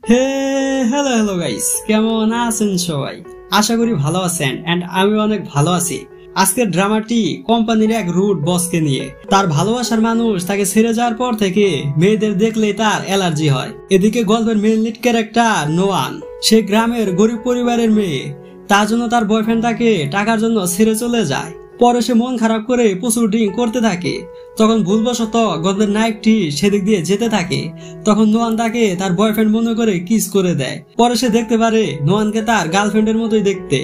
হে hello hello guys, কেমন আছেন সবাই? আশা করি ভালো আছেন এন্ড আমি অনেক ভালো আছি। আজকের ড্রামাটি কোম্পানির এক রুট বসকে নিয়ে। তার ভালোবাসার মানুষ তাকে ছেড়ে যাওয়ার পর থেকে মেয়েদের দেখলেই তার অ্যালার্জি হয়। এদিকে গল্পের মেইন লিড ক্যারেক্টার নোয়ান, সে গ্রামের গরিব পরিবারের মেয়ে। তার জন্য তার বয়ফ্রেন্ড তাকে টাকার জন্য ছেড়ে চলে যায়। পরে সে মন খারাপ করে প্রচুর ড্রিঙ্ক করতে থাকে। তখন ভুলবশত গল্পের নায়কটি সেদিক দিয়ে যেতে থাকে। তখন নোয়ান তাকে তার বয়ফ্রেন্ড মনে করে কিস করে দেয়। পরে সে দেখতে পারে নোয়ানকে তার গার্লফ্রেন্ডের মতোই দেখতে।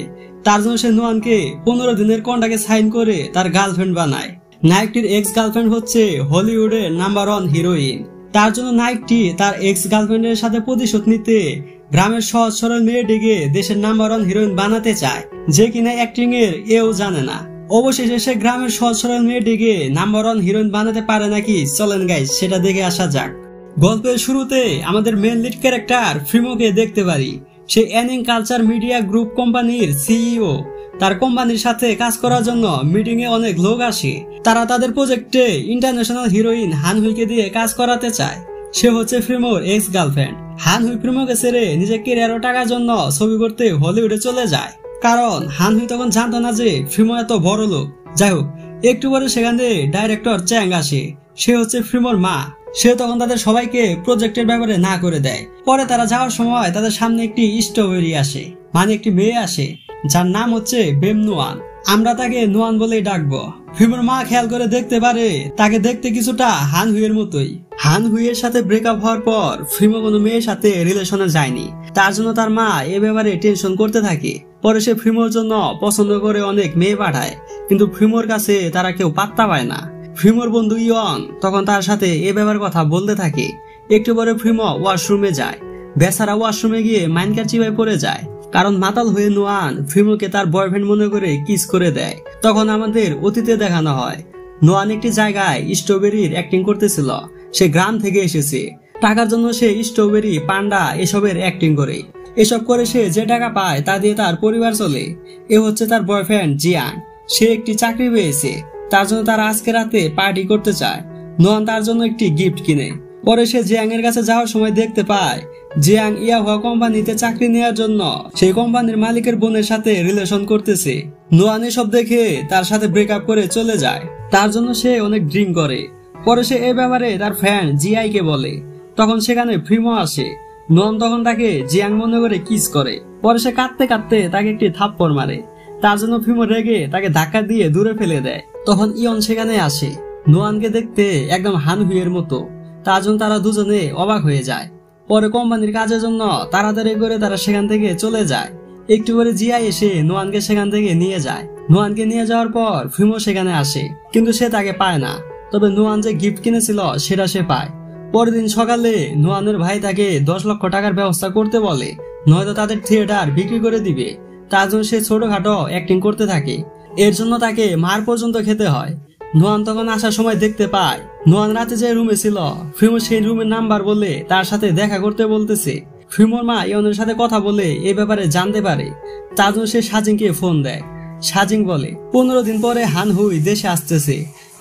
তার জন্য সে নোয়ানকে 15 দিনের কন্ট্রাক্টে সাইন করে তার গার্লফ্রেন্ড বানায়। নায়কটির এক্স গার্লফ্রেন্ড হচ্ছে হলিউডের নাম্বার 1 হিরোইন। তার জন্য নায়কটি তার এক্স গার্লফ্রেন্ডের সাথে প্রতিশোধ নিতে গ্রামের সহজ সরল মেয়েটিকে দেশের নাম্বার 1 হিরোইন বানাতে চায়, যে কিনা অ্যাক্টিং এর এও জানে না। অবশেষে সে গ্রামের সহজ সরল মেয়েটিকে নাম্বার 1 হিরোইন বানাতে পারে নাকি, চলেন গাইস সেটা দেখে আসা যাক। গল্পের শুরুতে আমাদের মেন লিড ক্যারেক্টার ফ্রিমোকে দেখতে পারি। সে অ্যানিং কালচার মিডিয়া গ্রুপ কোম্পানির সিইও। তার কোম্পানির সাথে কাজ করার জন্য মিটিং এ অনেক লোক আসে। তারা তাদের প্রজেক্টে ইন্টারন্যাশনাল হিরোইন হানহুইকে দিয়ে কাজ করাতে চায়। সে হচ্ছে ফ্রিমোর এক্স গার্লফ্রেন্ড। হানহুই ফ্রিমোকে ছেড়ে নিজের ক্যারিয়ার ও টাকার জন্য ছবি করতে হলিউডে চলে যায়। কারণ হানহুই তখন জানতো না যে ফ্রিমো এত বড় লোক। যাই হোক, একটু পরে সেখানে ডাইরেক্টর চ্যাং আসে। সে হচ্ছে ফ্রিমোর মা। সে তখন তাদের সবাইকে প্রজেক্টের ব্যাপারে না করে দেয়। পরে তারা যাওয়ার সময় তাদের সামনে একটি স্ট্রবেরি আসে, মানে একটি মেয়ে আসে, যার নাম হচ্ছে বেম নোয়ান। আমরা তাকে নোয়ান বলেই ডাকবো। ফ্রিমোর মা খেয়াল করে দেখতে পারে তাকে দেখতে কিছুটা হানহুইয়ের মতোই। হানহুইয়ের সাথে ব্রেকআপ হওয়ার পর ফ্রিমো কোনো মেয়ের সাথে রিলেশনে যায়নি। তার জন্য তার মা এ ব্যাপারে টেনশন করতে থাকে। পরে সে ফ্রিমোর জন্য পছন্দ করে অনেক মেয়ে পাঠায়, কিন্তু ফ্রিমোর কাছে তারা কেউ পাত্তা পায় না। ফ্রিমোর বন্ধু ইয়ন তখন তার সাথে এ ব্যাপার কথা বলতে থাকে। একটু পরে ফ্রিমো ওয়াশরুমে যায়। বেচারা ওয়াশরুমে গিয়ে মাইনকার চিপায় পড়ে যায়, কারণ মাতাল হয়ে নোয়ান ফ্রিমোকে তার বয়ফ্রেন্ড মনে করে কিস করে দেয়। তখন আমাদের অতীতে দেখানো হয় নোয়ান একটি জায়গায় স্ট্রবেরির অ্যাক্টিং করতেছিল। সে গ্রাম থেকে এসেছে। টাকার জন্য সে স্ট্রবেরি, পান্ডা এসবের অ্যাক্টিং করে। এসব করে সে যে টাকা পায় তা দিয়ে তার পরিবার চলে। এ হচ্ছে তার বয়ফ্রেন্ড জিয়াং। সে একটি চাকরি পেয়েছে। তার জন্য তার আজকে রাতে পার্টি করতে চায়। নোয়ান তার জন্য একটি গিফট কিনে। পরে সে জিয়াং এর কাছে যাওয়ার সময় দেখতে পায় জিয়াং ইয়াহুয়া কোম্পানিতে চাকরি নেওয়ার জন্য সেই কোম্পানির মালিকের বোনের সাথে রিলেশন করতেছে। নোয়ান এসব দেখে তার সাথে ব্রেকআপ করে চলে যায়। তার জন্য সে অনেক ড্রিঙ্ক করে। পরে সে এই ব্যাপারে তার ফ্রেন্ড জিআই কে বলে। তখন সেখানে ফ্রিমো আসে। নোয়ান তখন তাকে জিয়াং মনে করে কিস করে। পরে সে কাঁদতে কাঁদতে তাকে একটি থাপ্পড় মারে। তার জন্য ফ্রিমো রেগে তাকে ধাক্কা দিয়ে দূরে ফেলে দেয়। তখন ইয়ন সেখানে আসে। নোয়ানকে দেখতে একদম হানহুইয়ের মতো। তার জন্য তারা দুজনে অবাক হয়ে যায়। পরে কোম্পানির কাজের জন্য তাড়াতাড়ি করে তারা সেখান থেকে চলে যায়। একটু পরে জিআই এসে নোয়ানকে সেখান থেকে নিয়ে যায়। নোয়ানকে নিয়ে যাওয়ার পর ফ্রিমো সেখানে আসে, কিন্তু সে তাকে পায় না। তবে নোয়ান যে গিফট কিনেছিল সেটা সে পায়। পরের দিন সকালে নোয়ানের ভাই তাকে 10 লক্ষ টাকার ব্যবস্থা করতে বলে, নয়তো তাদের থিয়েটার বিক্রি করে দিবে। তার জন্য সে ছোটখাটো অ্যাক্টিং করতে থাকে। এর জন্য তাকে মার পর্যন্ত খেতে হয়। নোয়ান তখন আসার সময় দেখতে পায় নোয়ান রাতে যে রুমে ছিল ফ্রিমো সেই রুমের নাম্বার বলে তার সাথে দেখা করতে বলতেছে। ফ্রিমোর মা ইয়নের সাথে কথা বলে এ ব্যাপারে জানতে পারে। তার জন্য সে সাজিংকে ফোন দেয়। সাজিং বলে 15 দিন পরে হানহুই দেশে আসতেছে।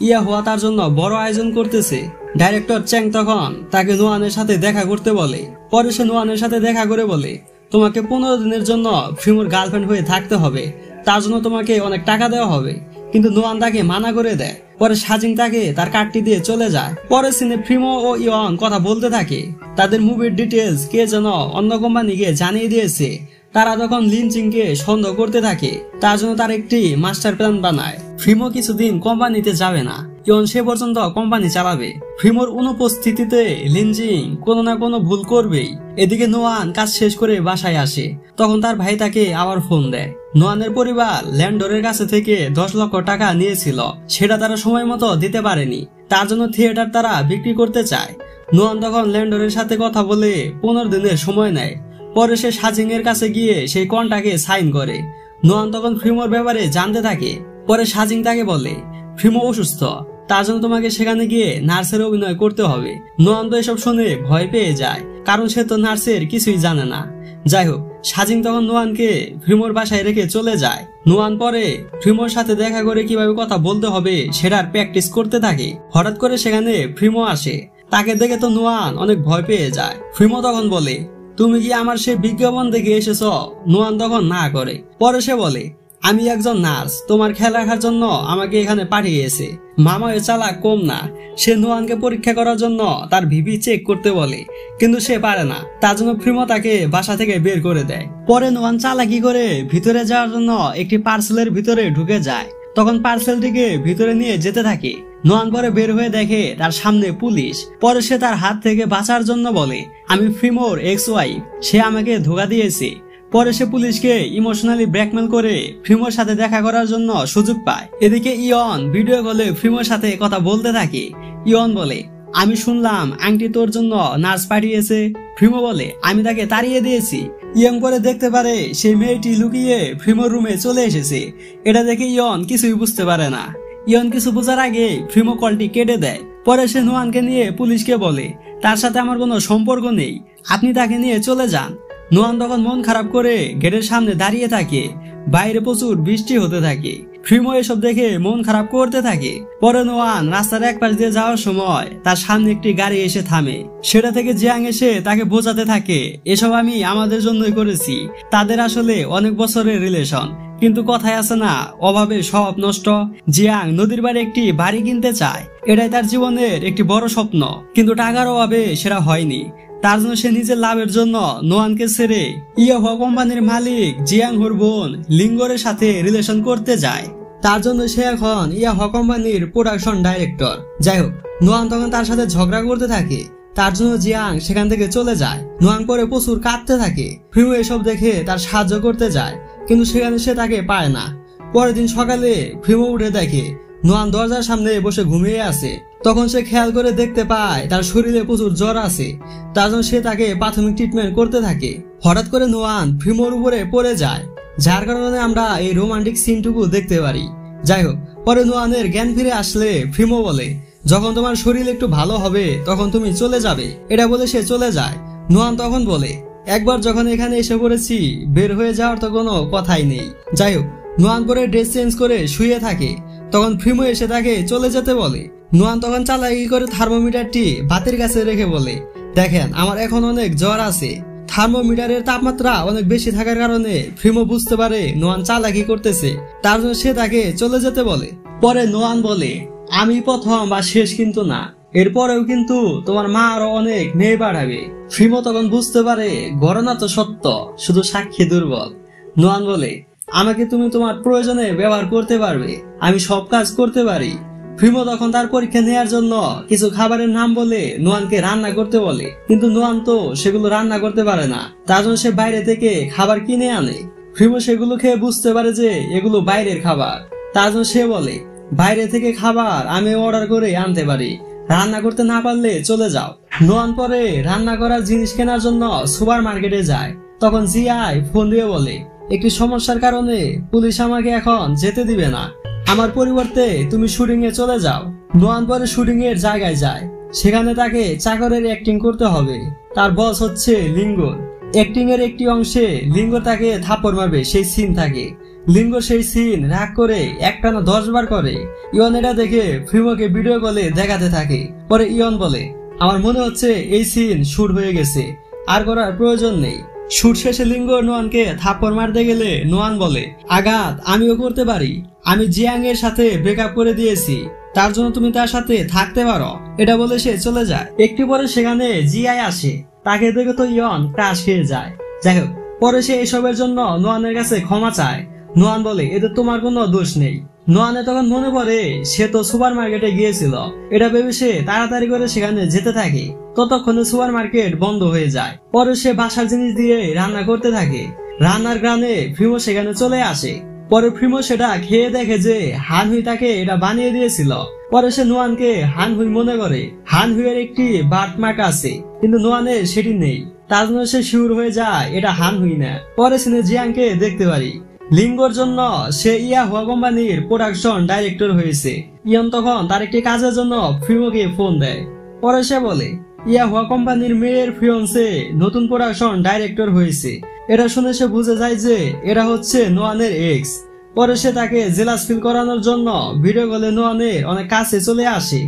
ইয়াহুয়া তার জন্য বড় আয়োজন করতেছে। ডাইরেক্টর চ্যাং তখন তাকে নোয়ানের সাথে দেখা করতে বলে। পরে সে নোয়ানের সাথে দেখা করে বলে, তোমাকে 15 দিনের জন্য ফ্রিমোর গার্লফ্রেন্ড হয়ে থাকতে হবে। তার জন্য তোমাকে অনেক টাকা দেওয়া হবে। কিন্তু নোয়ান তাকে মানা করে দেয়। পরে সাজিং তাকে তার কার্ডটি দিয়ে চলে যায়। পরে সিনে ফ্রিমো ও ইয়ন কথা বলতে থাকে। তাদের মুভির ডিটেলস কে যেন অন্য কোম্পানিকে জানিয়ে দিয়েছে। তারা তখন লিনচিংকে সন্দেহ করতে থাকে। তার জন্য তার একটি মাস্টার প্ল্যান বানায়। ফ্রিমো কিছুদিন কোম্পানিতে যাবে না, ইয়ন সে পর্যন্ত কোম্পানি চালাবে। ফ্রিমোর অনুপস্থিতিতে লিনচিং কোনো না কোনো ভুল করবেই। এদিকে নোয়ান কাজ শেষ করে বাসায় আসে। তখন তার ভাই তাকে আবার ফোন দেয়। নোয়ানের পরিবার ল্যান্ডরের কাছে থেকে 10 লক্ষ টাকা নিয়েছিল, সেটা তারা সময় মতো দিতে পারেনি। তার জন্য থিয়েটার তারা বিক্রি করতে চায়। নোয়ান তখন ল্যান্ডরের সাথে কথা বলে 15 দিনের সময় নেয়। পরে সে সাজিং এর কাছে গিয়ে সেই কন্ট্রাক্টে সাইন করে। নোয়ান তখন ফ্রিমোর ব্যাপারে জানতে থাকে। পরে সাজিং তাকে বলে ফ্রিমো অসুস্থ, তার জন্য তোমাকে সেখানে গিয়ে নার্সের অভিনয় করতে হবে। নোয়ান তো এসব শুনে ভয় পেয়ে যায়, কারণ সে তো নার্সের কিছুই জানে না। যাই হোক, সাজিং তখন নোয়ানকে ফ্রিমোর বাসায় রেখে চলে যায়। নোয়ান পরে ফ্রিমোর সাথে দেখা করে কিভাবে কথা বলতে হবে সেটার প্র্যাকটিস করতে থাকে। হঠাৎ করে সেখানে ফ্রিমো আসে। তাকে দেখে তো নোয়ান অনেক ভয় পেয়ে যায়। ফ্রিমো তখন বলে, তুমি কি আমার সেই বিজ্ঞাপন দেখে এসেছ? নোয়ান তখন না করে। পরে সে বলে, আমি একজন নার্স, তোমার খেয়াল রাখার জন্য আমাকে এখানে পাঠিয়েছে। মামা এ চালাক কম না, সে নোয়ানকে পরীক্ষা করার জন্য তার ভিপি চেক করতে বলে, কিন্তু সে পারে না। তার জন্য ফ্রিমো তাকে বাসা থেকে বের করে দেয়। পরে নোয়ান চালাকি করে ভিতরে যাওয়ার জন্য একটি পার্সেলের ভিতরে ঢুকে যায়। তখন পার্সেলটিকে ভিতরে নিয়ে যেতে থাকে। নোয়ান পরে বের হয়ে দেখে তার সামনে পুলিশ। পরে সে তার হাত থেকে বাঁচার জন্য বলে, আমি ফ্রিমোর এক্স ওয়াইফ, সে আমাকে ধোঁকা দিয়েছে। পরে সে পুলিশকে ইমোশনালি ব্ল্যাকমেল করে ফ্রিমোর সাথে দেখা করার জন্য সুযোগ পায়। এদিকে ইয়ন ভিডিও কলে ফ্রিমোর সাথে কথা বলতে থাকে। ইয়ন বলে, আমি শুনলাম আংটি তোর জন্য নার্স পাঠিয়েছে। ফ্রিমো বলে, আমি তাকে তাড়িয়ে দিয়েছি। ইয়ং পরে দেখতে পারে সেই মেয়েটি লুকিয়ে ফ্রিমোর রুমে চলে এসেছে। এটা দেখে ইয়ন কিছুই বুঝতে পারে না। ইয়ন কিছু বোঝার আগে ফ্রিমো কলটি কেটে দেয়। পরে সে নোয়ানকে নিয়ে পুলিশকে বলে, তার সাথে আমার কোনো সম্পর্ক নেই, আপনি তাকে নিয়ে চলে যান। নোয়ান তখন মন খারাপ করে গেটের সামনে দাঁড়িয়ে থাকে। বাইরে প্রচুর বৃষ্টি হতে থাকে। ফ্রিমো এসব দেখে মন খারাপ করতে থাকে। পরে নোয়ান রাস্তার এক পাশ দিয়ে যাওয়ার সময় তার সামনে একটি গাড়ি এসে থামে। সেটা থেকে জিয়াং এসে তাকে বোঝাতে থাকে, এসব আমি আমাদের জন্যই করেছি। তাদের আসলে অনেক বছরের রিলেশন, কিন্তু কথায় আছে না, অভাবে সব নষ্ট। জিয়াং নদীর বাড়ি একটি বাড়ি কিনতে চায়, এটাই তার জীবনের একটি বড় স্বপ্ন, কিন্তু টাকার অভাবে সেটা হয়নি। তার জন্য সে নিজের লাভের জন্য নোয়ানকে ছেড়ে ইয়াহুয়া কোম্পানির মালিক জিয়াং হোর বোন লিঙ্গরের সাথে রিলেশন করতে যায়। তার জন্য সে এখন ইয়াহুয়া কোম্পানির প্রোডাকশন ডাইরেক্টর। যাই হোক, নোয়ান তখন তার সাথে ঝগড়া করতে থাকে। তার জন্য জিয়াং সেখান থেকে চলে যায়। নোয়ান পরে প্রচুর কাঁদতে থাকে। ফ্রিমো এসব দেখে তার সাহায্য করতে যায়, কিন্তু সেখানে সে তাকে পায় না। পরের দিন সকালে ফ্রিমো উঠে দেখে নোয়ান দরজার সামনে বসে ঘুমিয়ে আছে। তখন সে খেয়াল করে দেখতে পায় তার শরীরে প্রচুর জ্বর আছে। তার জন্য সে তাকে প্রাথমিক ট্রিটমেন্ট করতে থাকে। হঠাৎ করে নোয়ান ফ্রিমোর উপরে পড়ে যায়, যার কারণে আমরা এই রোমান্টিক সিনটুকু দেখতে পারি। যাই হোক, পরে নোয়ানের জ্ঞান ফিরে আসলে ফ্রিমো বলে, যখন তোমার শরীর একটু ভালো হবে তখন তুমি চলে যাবে। এটা বলে সে চলে যায়। নোয়ান তখন বলে, একবার যখন এখানে এসে পড়েছি, বের হয়ে যাওয়ার তো কোনো কথাই নেই। যাই হোক, নোয়ান পরে ড্রেস চেঞ্জ করে শুয়ে থাকে। তখন ফ্রিমো এসে তাকে চলে যেতে বলে। নোয়ান তখন চালাকি করে থার্মোমিটারটি বাতির কাছে রেখে বলে, দেখেন আমার এখন অনেক জ্বর আছে। থার্মোমিটারের তাপমাত্রা অনেক বেশি থাকার কারণে ফ্রিমো বুঝতে পারে নোয়ান চালাকি করতেছে। তার জন্য সে তাকে চলে যেতে বলে। পরে নোয়ান বলে, আমি প্রথম বা শেষ কিন্তু না, এরপরেও কিন্তু তোমার মা আরো অনেক মেয়ে বাড়াবে। ফ্রিমো তখন বুঝতে পারে ঘটনা তো সত্য, শুধু সাক্ষী দুর্বল। নোয়ান বলে, আমাকে তুমি তোমার প্রয়োজনে ব্যবহার করতে পারবে, আমি সব কাজ করতে পারি। ফ্রিমো তখন তার পরীক্ষা নেওয়ার জন্য কিছু খাবারের নাম বলে নোয়ানকে রান্না করতে বলে, কিন্তু নোয়ান তো সেগুলো রান্না করতে পারে না। তার জন্য সে বাইরে থেকে খাবার কিনে আনে। ফ্রিমো সেগুলো খেয়ে বুঝতে পারে যে এগুলো বাইরের খাবার। তার জন্য সে বলে, বাইরে থেকে খাবার আমি অর্ডার করে আনতে পারি, রান্না করতে না পারলে চলে যাও। নোয়ান পরে রান্না করার জিনিস কেনার জন্য সুপার মার্কেটে যায়। তখন জিআই ফোন দিয়ে বলে, একটি সমস্যার কারণে পুলিশ আমাকে এখন যেতে দিবে না, আমার পরিবর্তে তুমি শুটিং এ চলে যাও। নোয়ান পরে শুটিং এর জায়গায় যায়। সেখানে তাকে চাকরের অ্যাক্টিং করতে হবে। তার বস হচ্ছে লিঙ্গর। অ্যাক্টিং এর একটি অংশে লিঙ্গর তাকে থাপ্পড় মারবে সেই সিন থাকে। লিঙ্গর সেই সিন রাগ করে একটানা 10 বার করে। ইয়ন এটা দেখে ফ্রিমোকে ভিডিও কলে দেখাতে থাকে। পরে ইয়ন বলে, আমার মনে হচ্ছে এই সিন শুট হয়ে গেছে, আর করার প্রয়োজন নেই। শুট শেষে লিঙ্গর নোয়ানকে থাপ্পড় মারতে গেলে নোয়ান বলে, আঘাত আমিও করতে পারি, আমি জিয়াং এর সাথে ব্রেকআপ করে দিয়েছি, তার জন্য তুমি তার সাথে থাকতে পারো। এটা বলে সে চলে যায়। একটু পরে সেখানে জিআই আসে। তাকে দেখে তো ইয়ন ক্রাশ খেয়ে যায়। যাই হোক, পরে সে এসবের জন্য নোয়ানের কাছে ক্ষমা চায়। নোয়ান বলে, এতে তোমার কোনো দোষ নেই। নোয়ানে তখন মনে পড়ে সে তো সুপার মার্কেটে গিয়েছিল। এটা ভেবে সে তাড়াতাড়ি করে সেখানে যেতে থাকে। ততক্ষণে সুপার মার্কেট বন্ধ হয়ে যায়। পরে সে বাসার জিনিস দিয়ে রান্না করতে থাকে। রান্নার গ্রানে ফ্রিমো সেখানে চলে আসে। পরে ফ্রিমো সেটা খেয়ে দেখে যে হানহুই তাকে এটা বানিয়ে দিয়েছিল। পরে সে নোয়ানকে হানহুই মনে করে। হানহুইয়ের একটি বার্থমার্ক আছে, কিন্তু নোয়ানের সেটি নেই। তার জন্য সে শিওর হয়ে যায় এটা হানহুই না। পরে সিনে জিয়াংকে দেখতে পারি। লিঙ্গর জন্য সে ইয়াহুয়া কোম্পানির প্রোডাকশন ডাইরেক্টর হয়েছে। ইয়ন তখন তার একটি কাজের জন্য ফ্রিমোকে ফোন দেয়। পরে সে বলে, ইয়াহুয়া কোম্পানির মেয়ের ফিয়ন্সে নতুন প্রোডাকশন ডাইরেক্টর হয়েছে। এটা শুনে সে বুঝে যায় যে এটা হচ্ছে নোয়ানের এক্স। পরে সে তাকে জেলাস ফিল করানোর জন্য ভিডিও কলে নোয়ানের অনেক কাছে চলে আসে।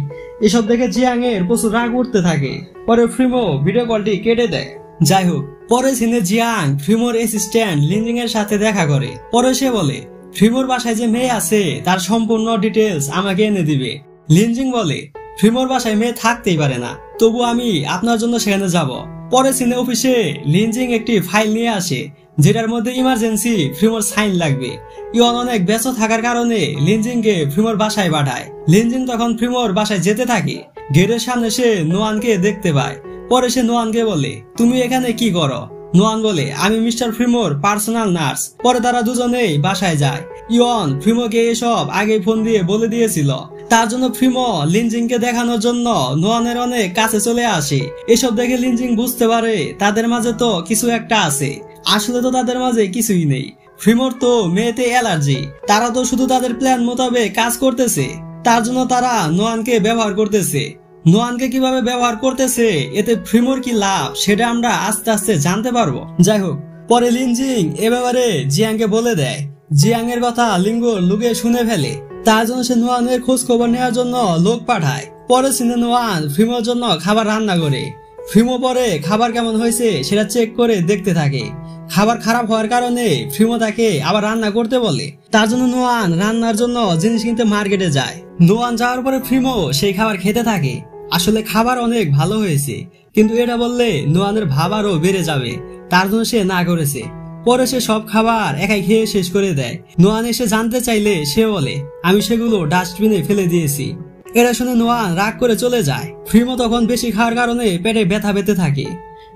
এসব দেখে জিয়াং এর প্রচুর রাগ উঠতে থাকে। পরে ফ্রিমো ভিডিও কলটি কেটে দেয়। যাই হোক, পরে সিনে জিয়াং ফ্রিমোর অ্যাসিস্ট্যান্ট লিনজিং এর সাথে দেখা করে। পরে সে বলে ফ্রিমোর বাসায় যে মেয়ে আছে তার সম্পূর্ণ ডিটেলস আমাকে এনে দিবে। লিনজিং বলে ফ্রিমোর বাসায় মেয়ে থাকতেই পারে না, তবু আমি আপনার জন্য সেখানে যাব। পরে সিনে অফিসে লিনজিং একটি ফাইল নিয়ে আসে যেটার মধ্যে ইমার্জেন্সি ফ্রিমোর সাইন লাগবে। ইয়ন অনেক ব্যস্ত থাকার কারণে লিনজিং কে ফ্রিমোর বাসায় পাঠায়। লিনজিং তখন ফ্রিমোর বাসায় যেতে থাকে। গেটের সামনে সে নোয়ানকে দেখতে পায়। পরে সে নোয়ানকে বলে তুমি এখানে কি করো? নোয়ান বলে আমি মিস্টার ফ্রিমোর পার্সোনাল নার্স। পরে তারা দুজনেই বাসায় যায়। ইয়ন ফ্রিমোকে এসব আগে ফোন দিয়ে বলে দিয়েছিল। তার জন্য ফ্রিমো লিনজিং কে দেখানোর জন্য নোয়ানের অনেক কাছে চলে আসে। এসব দেখে লিনজিং বুঝতে পারে তাদের মাঝে তো কিছু একটা আছে। আসলে তো তাদের মাঝে কিছুই নেই। ফ্রিমোর তো মেয়েতে অ্যালার্জি। তারা তো শুধু তাদের প্ল্যান মোতাবেক কাজ করতেছে। তার জন্য তারা নোয়ানকে ব্যবহার করতেছে। নোয়ানকে কিভাবে ব্যবহার করতেছে, এতে ফ্রিমোর কি লাভ, সেটা আমরা আস্তে আস্তে জানতে পারবো। যাই হোক, পরে লিনজিং এ ব্যাপারে জিয়াংকে বলে দেয়। জিয়াং এর কথা লিঙ্গো লুকে শুনে ফেলে। তার জন্য সে নোয়ানের খোঁজ খবর নেওয়ার জন্য লোক পাঠায়। পরে সিনে নোয়ান ফ্রিমোর জন্য খাবার রান্না করে। ফ্রিমো পরে খাবার কেমন হয়েছে সেটা চেক করে দেখতে থাকে। খাবার খারাপ হওয়ার কারণে ফ্রিমো তাকে আবার রান্না করতে বলে। তার জন্য নোয়ান রান্নার জন্য জিনিস কিনতে মার্কেটে যায়। নোয়ান যাওয়ার পরে ফ্রিমো সেই খাবার খেতে থাকে। আসলে খাবার অনেক ভালো হয়েছে, কিন্তু এটা বললে নোয়ানের ভাব আরো বেড়ে যাবে। তার জন্য সে না করেছে। পরে সে সব খাবার একাই খেয়ে শেষ করে দেয়। নোয়ান এসে জানতে চাইলে সে বলে আমি সেগুলো ডাস্টবিনে ফেলে দিয়েছি। এটা শুনে নোয়ান রাগ করে চলে যায়। ফ্রিমো তখন বেশি খাওয়ার কারণে পেটে ব্যথা পেতে থাকে।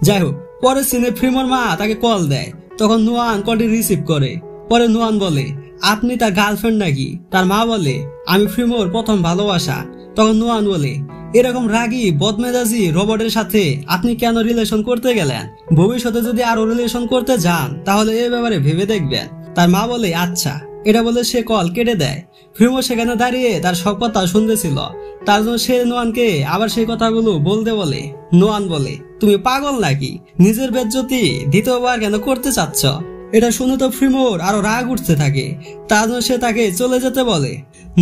যাই হোক, পরের সিনে ফ্রিমোর মা তাকে কল দেয়। তখন নোয়ান কলটি রিসিভ করে। পরে নোয়ান বলে আপনি তার গার্লফ্রেন্ড নাকি? তার মা বলে আমি ফ্রিমোর প্রথম ভালোবাসা। তখন নোয়ান বলে এরকম রাগী বদমেজাজি রোবটের সাথে আপনি কেন রিলেশন করতে গেলেন? ভবিষ্যতে যদি আরো রিলেশন করতে যান তাহলে এই ব্যাপারে ভেবে দেখবেন। তার মা বলে আচ্ছা। এটা বলে সে কল কেটে দেয়। ফ্রিমো সেখানে দাঁড়িয়ে তার সব কথা শুনতেছিল। তার জন্য সে নোয়ানকে আবার সেই কথাগুলো বলতে বলে। নোয়ান বলে তুমি পাগল নাকি? নিজের বেজ্জতি দ্বিতীয়বার কেন করতে চাচ্ছ? এটা শুনে তো ফ্রিমোর আরো রাগ উঠতে থাকে। তার জন্য সে তাকে চলে যেতে বলে।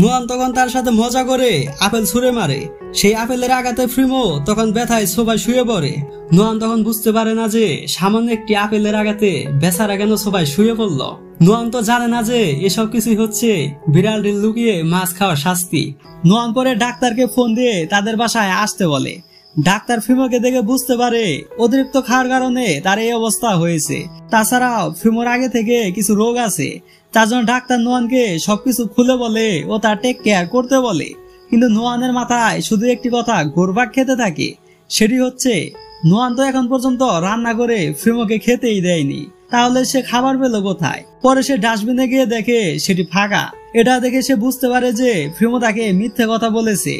নোয়ান তখন তার সাথে মজা করে আপেল ছুঁড়ে মারে। সেই আপেলের আঘাতে ফ্রিমো তখন ব্যথায় সোফায় শুয়ে পড়ে। নোয়ান তখন বুঝতে পারে না যে সামান্য একটি আপেলের আঘাতে বেচারা কেন সোফায় শুয়ে পড়ল। নোয়ান তো জানে না যে এসব কিছুই হচ্ছে বিড়ালটির লুকিয়ে মাছ খাওয়ার শাস্তি। নোয়ান পরে ডাক্তারকে ফোন দিয়ে তাদের বাসায় আসতে বলে। ডাক্তার ফ্রিমোকে দেখে বুঝতে পারে অতিরিক্ত খাওয়ার কারণে তার এই অবস্থা হয়েছে। তাছাড়াও ফ্রিমোর আগে থেকে কিছু রোগ আছে। তার জন্য ডাক্তার নোয়ানকে সবকিছু খুলে বলে ও তার টেক কেয়ার করতে বলে। কিন্তু নোয়ানের মাথায় শুধু একটি কথা ঘুরপাক খেতে থাকে, সেটি হচ্ছে নোয়ান তো এখন পর্যন্ত রান্না করে ফ্রিমোকে খেতেই দেয়নি, তাহলে সে খাবার পেল কোথায়? পরে সে ডাস্টবিনে গিয়ে দেখে সেটি ফাঁকা। এটা দেখে সে বুঝতে পারে যে ফ্রিমো তাকে মিথ্যে কথা বলেছে।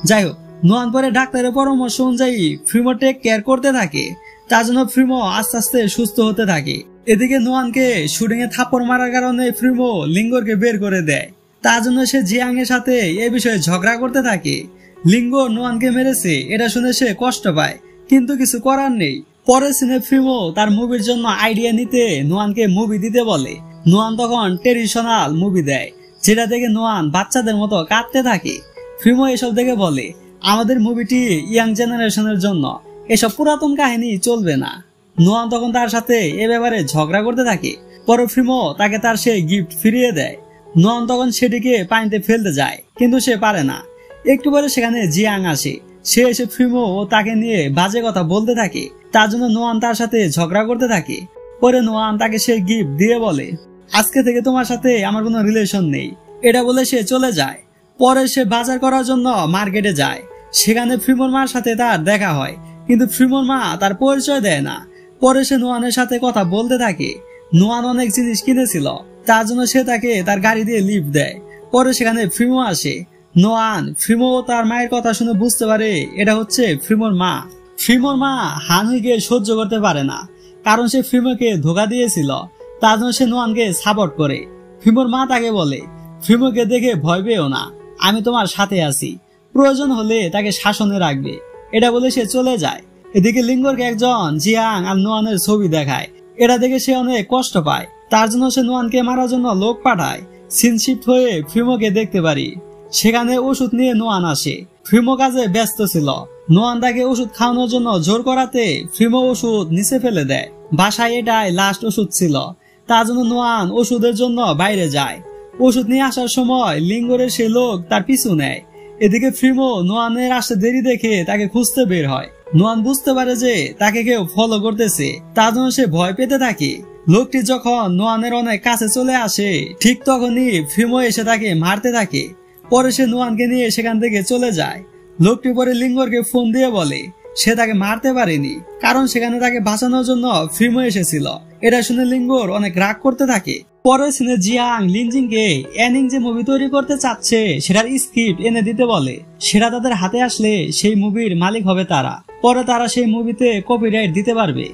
যাই হোক, নোয়ান পরে ডাক্তারের পরামর্শ অনুযায়ী ফ্রিমো টেক কেয়ার করতে থাকে। তার জন্য ফ্রিমো আস্তে আস্তে সুস্থ হতে থাকে। এদিকে নোয়ানকে শুটিং এ থাপ্পড় মারার কারণে ফ্রিমো লিঙ্গরকে বের করে দেয়। তার জন্য সে জিয়াং এর সাথে এই বিষয়ে ঝগড়া করতে থাকে। লিঙ্গর নোয়ানকে মেরেছে এটা শুনে সে কষ্ট পায়, কিন্তু কিছু করার নেই। পরের সিনে ফ্রিমো তার মুভির জন্য আইডিয়া নিতে নোয়ানকে মুভি দিতে বলে। নোয়ান তখন ট্রেডিশনাল মুভি দেয়, যেটা দেখে নোয়ান বাচ্চাদের মতো কাঁদতে থাকে। ফ্রিমো এসব দেখে বলে আমাদের মুভিটি ইয়াং জেনারেশনের জন্য, এসব পুরাতন কাহিনী চলবে না। নোয়ান তখন তার সাথে এ ব্যাপারে ঝগড়া করতে থাকে। পরে ফ্রিমো তাকে তার সেই গিফট ফিরিয়ে দেয়। নোয়ান তখন সেটিকে পানিতে ফেলতে যায়, কিন্তু সে পারে না। একটু পরে সেখানে জিয়াং আসে। সে এসে ফ্রিমো ও তাকে নিয়ে বাজে কথা বলতে থাকে। তার জন্য নোয়ান তার সাথে ঝগড়া করতে থাকে। পরে নোয়ান তাকে সেই গিফট দিয়ে বলে আজকে থেকে তোমার সাথে আমার কোনো রিলেশন নেই। এটা বলে সে চলে যায়। পরে সে বাজার করার জন্য মার্কেটে যায়। সেখানে ফ্রিমোর মার সাথে তার দেখা হয়, কিন্তু ফ্রিমোর মা তার পরিচয় দেয় না। পরে সে নোয়ানের সাথে কথা বলতে থাকে। নোয়ান অনেক জিনিস কিনেছিল, তার জন্য সে তাকে তার গাড়ি দিয়ে লিফট দেয়। পরে সেখানে ফ্রিমো আসে। নোয়ান ফ্রিমো তার মায়ের কথা শুনে বুঝতে পারে এটা হচ্ছে ফ্রিমোর মা। ফ্রিমোর মা হানুইকে সহ্য করতে পারে না, কারণ সে ফ্রিমোকে ধোকা দিয়েছিল। তার জন্য সে নোয়ানকে সাপোর্ট করে। ফ্রিমোর মা তাকে বলে ফ্রিমোকে দেখে ভয় পেও না, আমি তোমার সাথে আছি, প্রয়োজন হলে তাকে শাসনে রাখবে। এটা বলে সে চলে যায়। এদিকে লিঙ্গরকে একজন জিয়াং আর নোয়ানের ছবি দেখায়। এটা দেখে সে অনেক কষ্ট পায়। তার জন্য সে নোয়ানকে মারার জন্য লোক পাঠায়। সিন শিফট হয়ে ফ্রিমোকে দেখতে পারি। সেখানে ওষুধ নিয়ে নোয়ান আসে। ফ্রিমো কাজে ব্যস্ত ছিল। নোয়ান তাকে ওষুধ খাওয়ানোর জন্য জোর করাতে ফ্রিমো ওষুধ নিচে ফেলে দেয়। বাসায় এটাই লাস্ট ওষুধ ছিল, তার জন্য নোয়ান ওষুধের জন্য বাইরে যায়। ওষুধ নিয়ে আসার সময় লিঙ্গরের সে লোক তার পিছু নেয়। এদিকে ফ্রিমো নোয়ানের আসতে দেরি দেখে তাকে খুঁজতে বের হয়। নোয়ান বুঝতে পারে যে তাকে কেউ ফলো করতেছে, তার জন্য সে ভয় পেতে থাকে। লোকটি যখন নোয়ানের অনেক কাছে চলে আসে ঠিক তখনই ফ্রিমো এসে তাকে মারতে থাকে। পরে সে নোয়ানকে নিয়ে সেখান থেকে চলে যায়। লোকটি পরে লিঙ্গরকে ফোন দিয়ে বলে সে তাকে মারতে পারেনি, কারণ সেখানে তাকে বাঁচানোর জন্য ফ্রিমো এসেছিল। এটা শুনে লিঙ্গর অনেক রাগ করতে থাকে। পরের সিনে জিয়াং লিনজিংকে অ্যানিং যে মুভি তৈরি করতে চাচ্ছে সেটার স্ক্রিপ্ট এনে দিতে বলে। সেটা তাদের হাতে আসলে সেই মুভির মালিক হবে তারা। পরে তারা সেই মুভিতে কপিরাইট দিতে পারবে।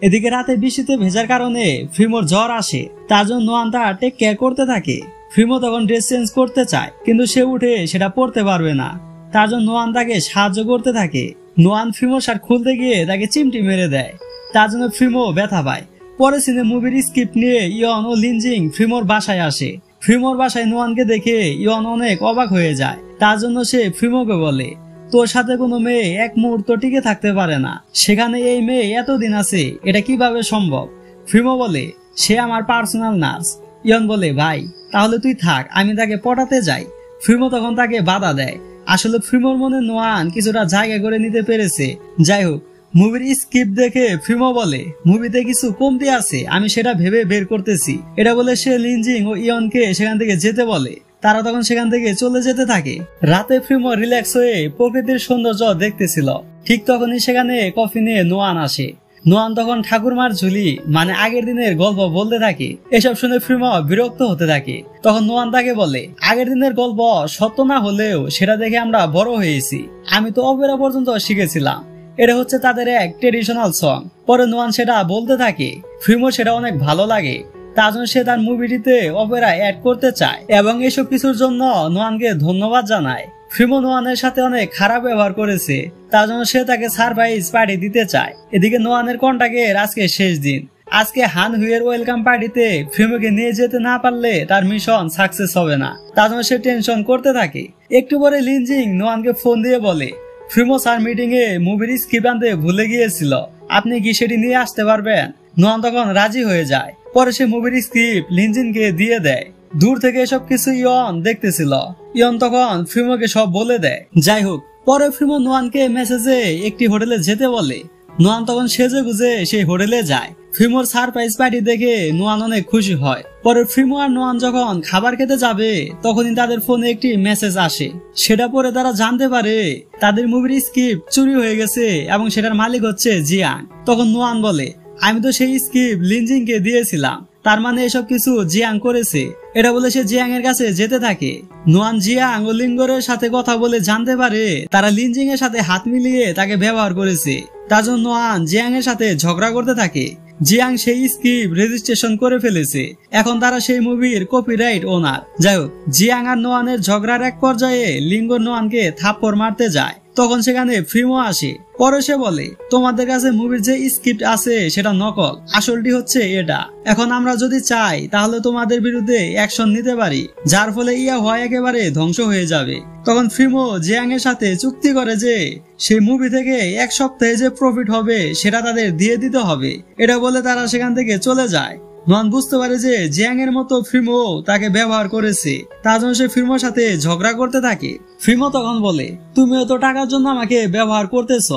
এদিকে রাতে বৃষ্টিতে ভেজার কারণে ফ্রিমোর জ্বর আসে, তার জন্য নোয়ান তার টেক কেয়ার করতে থাকে। ফ্রিমো তখন ড্রেস চেঞ্জ করতে চায়, কিন্তু সে উঠে সেটা পরতে পারবে না, তার জন্য নোয়ান তাকে সাহায্য করতে থাকে। নোয়ান ফ্রিমোর শার্ট খুলতে গিয়ে তাকে চিমটি মেরে দেয়, তার জন্য ফ্রিমো ব্যথা পায়। পরে সিনে মুভির স্ক্রিপ্ট নিয়ে ইয়ন ও লিনজিং ফ্রিমোর বাসায় আসে। ফ্রিমোর বাসায় নোয়ানকে দেখে ইয়ন অনেক অবাক হয়ে যায়, তার জন্য সে ফ্রিমোকে বলে তোর সাথে কোনো মেয়ে এক মুহূর্ত টিকে থাকতে পারে না, সেখানে এই মেয়ে এতদিন আছে, এটা কিভাবে সম্ভব? ফ্রিমো বলে সে আমার পার্সোনাল নার্স। ইয়ন বলে ভাই তাহলে তুই থাক, আমি তাকে পটাতে যাই। ফ্রিমো তখন তাকে বাধা দেয়। আসলে ফ্রিমোর মনে নোয়ান কিছুটা জায়গা করে নিতে পেরেছে। যাই হোক, মুভির স্ক্রিপ্ট দেখে ফ্রিমো বলে মুভিতে কিছু কমতি আছে, আমি সেটা ভেবে বের করতেছি। এটা বলে সে লিনজিং ও ইয়নকে সেখান থেকে যেতে বলে। তারা তখন সেখান থেকে চলে যেতে থাকে। রাতে ফ্রিমো রিল্যাক্স হয়ে প্রকৃতির সৌন্দর্য দেখতেছিল। ঠিক তখনই সেখানে কফি নিয়ে নোয়ান আসে। নোয়ান তখন ঠাকুরমার ঝুলি মানে আগের দিনের গল্প বলতে থাকে। এসব শুনে ফ্রিমো বিরক্ত হতে থাকে। তখন নোয়ান তাকে বলে আগের দিনের গল্প সত্য না হলেও সেটা দেখে আমরা বড় হয়েছি, আমি তো অপেরা পর্যন্ত শিখেছিলাম, এটা হচ্ছে তাদের এক ট্রেডিশনাল সং। পরে নোয়ান সেটা বলতে থাকে। ফ্রিমো সেটা অনেক ভালো লাগে, তার জন্য সে তার মুভিটিতে অপেরা অ্যাড করতে চায় এবং এসব কিছুর জন্য নোয়ানকে ধন্যবাদ জানায়। ফ্রিমো নোয়ানের সাথে অনেক খারাপ ব্যবহার করেছে, তার জন্য সে তাকে সারপ্রাইজ পার্টি দিতে চায়। এদিকে নোয়ানের কন্ট্রাক্টের আজকে শেষ দিন। আজকে হান হুইয়ের ওয়েলকাম পার্টিতে ফ্রিমোকে নিয়ে যেতে না পারলে তার মিশন সাকসেস হবে না, তার জন্য সে টেনশন করতে থাকে। একটু পরে লিনজিং নোয়ানকে ফোন দিয়ে বলে ফ্রিমো স্যার মিটিং এ মুভির স্ক্রিপ্ট আনতে ভুলে গিয়েছিল, আপনি কি সেটি নিয়ে আসতে পারবেন? নোয়ান তখন রাজি হয়ে যায়। পরে সে মুভির স্ক্রিপ্ট লিনজিংকে দিয়ে দেয়। দূর থেকে এসব কিছু ইয়ন দেখতেছিল। ইয়ন তখন ফ্রিমোকে সব বলে দেয়। যাই হোক, পরে ফ্রিমো নোয়ানকে মেসেজে একটি হোটেলে যেতে বলে। নোয়ান তখন সেজে গুজে সেই হোটেলে যায়। ফ্রিমোর সারপ্রাইজ পার্টি দেখে নোয়ান অনেক খুশি হয়। পরে ফ্রিমো আর নোয়ান যখন খাবার খেতে যাবে তখনই তাদের ফোনে একটি মেসেজ আসে। সেটা পরে তারা জানতে পারে তাদের মুভির স্ক্রিপ্ট চুরি হয়ে গেছে এবং সেটার মালিক হচ্ছে জিয়াং। তখন নোয়ান বলে আমি তো সেই স্ক্রিপ্ট লিনজিংকে দিয়েছিলাম, তার মানে এসব কিছু জিয়াং করেছে। এটা বলে সে জিয়াং এর কাছে যেতে থাকে। নোয়ান জিয়াং ও লিঙ্গরের সাথে কথা বলে জানতে পারে তারা লিনজিং এর সাথে হাত মিলিয়ে তাকে ব্যবহার করেছে। তার জন্য নোয়ান জিয়াং এর সাথে ঝগড়া করতে থাকে। জিয়াং সেই স্ক্রিপ্ট রেজিস্ট্রেশন করে ফেলেছে, এখন তারা সেই মুভির কপিরাইট ওনার। যাই হোক, জিয়াং আর নোয়ানের ঝগড়ার এক পর্যায়ে লিঙ্গর নোয়ানকে থাপ্পড় মারতে যায়। তখন সেখানে ফ্রিমো আসে। পরে সে বলে তোমাদের কাছে মুভির যে স্ক্রিপ্ট আছে সেটা নকল, আসলটি হচ্ছে এটা। এখন আমরা যদি চাই তাহলে তোমাদের বিরুদ্ধে অ্যাকশন নিতে পারি, যার ফলে ইয়া হয় একেবারে ধ্বংস হয়ে যাবে। তখন ফ্রিমো জিয়াং এর সাথে চুক্তি করে যে সেই মুভি থেকে এক সপ্তাহে যে প্রফিট হবে সেটা তাদের দিয়ে দিতে হবে। এটা বলে তারা সেখান থেকে চলে যায়। নোয়ান বুঝতে পারে যে জিয়াং এর মতো ফ্রিমো তাকে ব্যবহার করেছে, তার জন্য সে ফ্রিমোর সাথে ঝগড়া করতে থাকে। ফ্রিমো তখন বলে তুমিও তো টাকার জন্য আমাকে ব্যবহার করতেছ।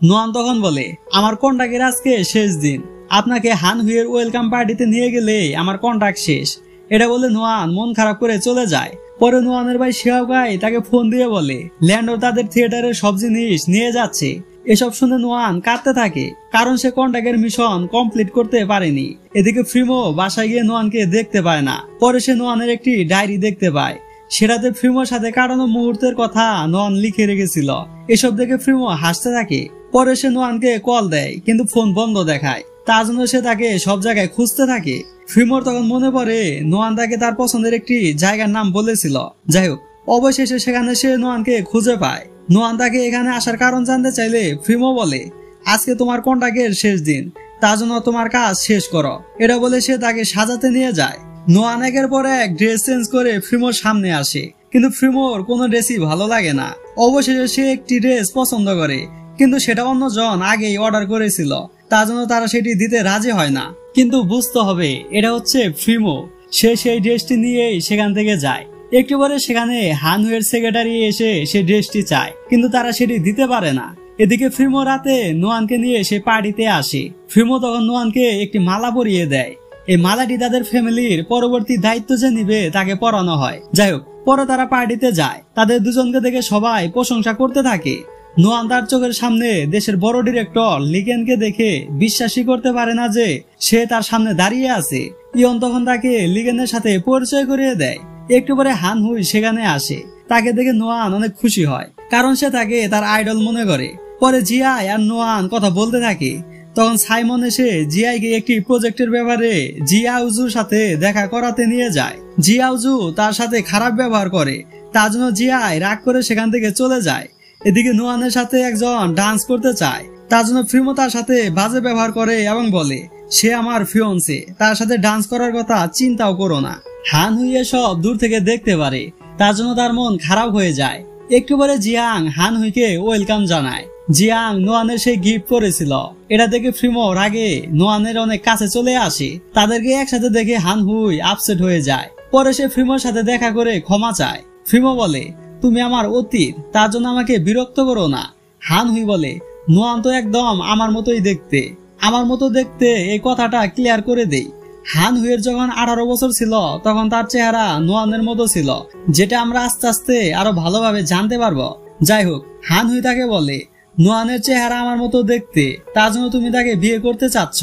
নোয়ান তখন বলে আমার কন্ট্রাক্টের আজকে শেষ দিন, আপনাকে হান হুইয়ের ওয়েলকাম পার্টিতে নিয়ে গেলে আমার কন্ট্রাক্ট শেষ। এটা বলে নোয়ান মন খারাপ করে চলে যায়। পরে নোয়ানের ভাই শিয়াওকাই তাকে ফোন দিয়ে বলে ল্যান্ডো তাদের থিয়েটারের সব জিনিস নিয়ে যাচ্ছে। এসব শুনে নোয়ান কাঁদতে থাকে, কারণ সে কন্ট্রাক্টের মিশন কমপ্লিট করতে পারেনি। এদিকে ফ্রিমো বাসায় গিয়ে নোয়ানকে দেখতে পায় না। পরে সে নোয়ানের একটি ডায়েরি দেখতে পায়, সেটাতে ফ্রিমোর সাথে কাটানো মুহূর্তের কথা নোয়ান লিখে রেখেছিল। এসব দেখে ফ্রিমো হাসতে থাকে। পরে সে নোয়ানকে কল দেয়, কিন্তু ফোন বন্ধ দেখায়, তার জন্য সে তাকে সব জায়গায় খুঁজতে থাকে। ফ্রিমোর তখন মনে পড়ে নোয়ান তাকে তার পছন্দের একটি জায়গার নাম বলেছিল। যাই হোক, অবশেষে সেখানে সে নোয়ানকে খুঁজে পায়। নোয়ান তাকে এখানে আসার কারণ জানতে চাইলে ফ্রিমো বলে আজকে তোমার কন্ট্রাক্টের শেষ দিন, তার জন্য তোমার কাজ শেষ করো। এটা বলে সে তাকে সাজাতে নিয়ে যায়। নোয়ান একের পর এক ড্রেস চেঞ্জ করে ফ্রিমোর সামনে আসে, কিন্তু ফ্রিমোর কোনো ড্রেসই ভালো লাগে না। অবশেষে সে একটি ড্রেস পছন্দ করে, কিন্তু সেটা অন্যজন আগেই অর্ডার করেছিল, তার জন্য তারা সেটি দিতে রাজি হয় না। কিন্তু বুঝতে হবে এটা হচ্ছে ফ্রিমো, সে সেই ড্রেসটি নিয়েই সেখান থেকে যায়। একটু পরে সেখানে হানহুয়ের সেক্রেটারি এসে সে ড্রেসটি চায়, কিন্তু তারা সেটি দিতে পারে না। এদিকে ফ্রিমো রাতে নোয়ানকে নিয়ে সে পার্টিতে আসে। ফ্রিমো তখন নোয়ানকে একটি মালা পরিয়ে দেয়। এই মালাটি তাদের ফ্যামিলির পরবর্তী দায়িত্ব যে নিবে তাকে পরানো হয়। যাই হোক, পরে তারা পার্টিতে যায়। তাদের দুজনকে দেখে সবাই প্রশংসা করতে থাকে। নোয়ান তার চোখের সামনে দেশের বড় ডিরেক্টর লিগেনকে দেখে বিশ্বাসই করতে পারে না যে সে তার সামনে দাঁড়িয়ে আছে। ইয়ন তখন তাকে লিগেনের সাথে পরিচয় করিয়ে দেয়। একটু পরে হানহুই সেখানে আসে। তাকে দেখে নোয়ান অনেক খুশি হয়, কারণ সে তাকে তার আইডল মনে করে। পরে জিয়াই আর নোয়ান কথা বলতে থাকে। তখন সাইমন এসে জিয়াইকে একটি প্রজেক্টের ব্যাপারে জিয়াউজুর সাথে দেখা করাতে নিয়ে যায়। জিয়াউজু তার সাথে খারাপ ব্যবহার করে, তার জন্য জিয়াই রাগ করে সেখান থেকে চলে যায়। এদিকে নোয়ানের সাথে একজন ডান্স করতে চায়, তার জন্য ফ্রিমো তার সাথে বাজে ব্যবহার করে এবং বলে সে আমার ফিয়ন্সে, তার সাথে ডান্স করার কথা চিন্তাও করো না। হানহুই এসব দূর থেকে দেখতে পারে, তার জন্য তার মন খারাপ হয়ে যায়। একটু পরে জিয়াং হানহুইকে ওয়েলকাম জানায়। জিয়াং নোয়ানের সেই গিফট করেছিল, এটা দেখে ফ্রিমো রাগে নোয়ানের অনেক কাছে চলে আসে। তাদেরকে একসাথে দেখে হানহুই আপসেট হয়ে যায়। পরে সে ফ্রিমোর সাথে দেখা করে ক্ষমা চায়। ফ্রিমো বলে তুমি আমার অতীত, তার জন্য আমাকে বিরক্ত করো না। হানহুই বলে নোয়ান তো একদম আমার মতোই দেখতে, আমার মতো দেখতে, এই কথাটা ক্লিয়ার করে দেই। হানহুইয়ের যখন 18 বছর ছিল তখন তার চেহারা নোয়ানের মতো ছিল, যেটা আমরা আস্তে আস্তে আরো ভালোভাবে জানতে পারবো। যাই হোক, হানহুই তাকে বলে নোয়ানের চেহারা আমার মতো দেখতে, তার জন্য তুমি তাকে বিয়ে করতে চাচ্ছ।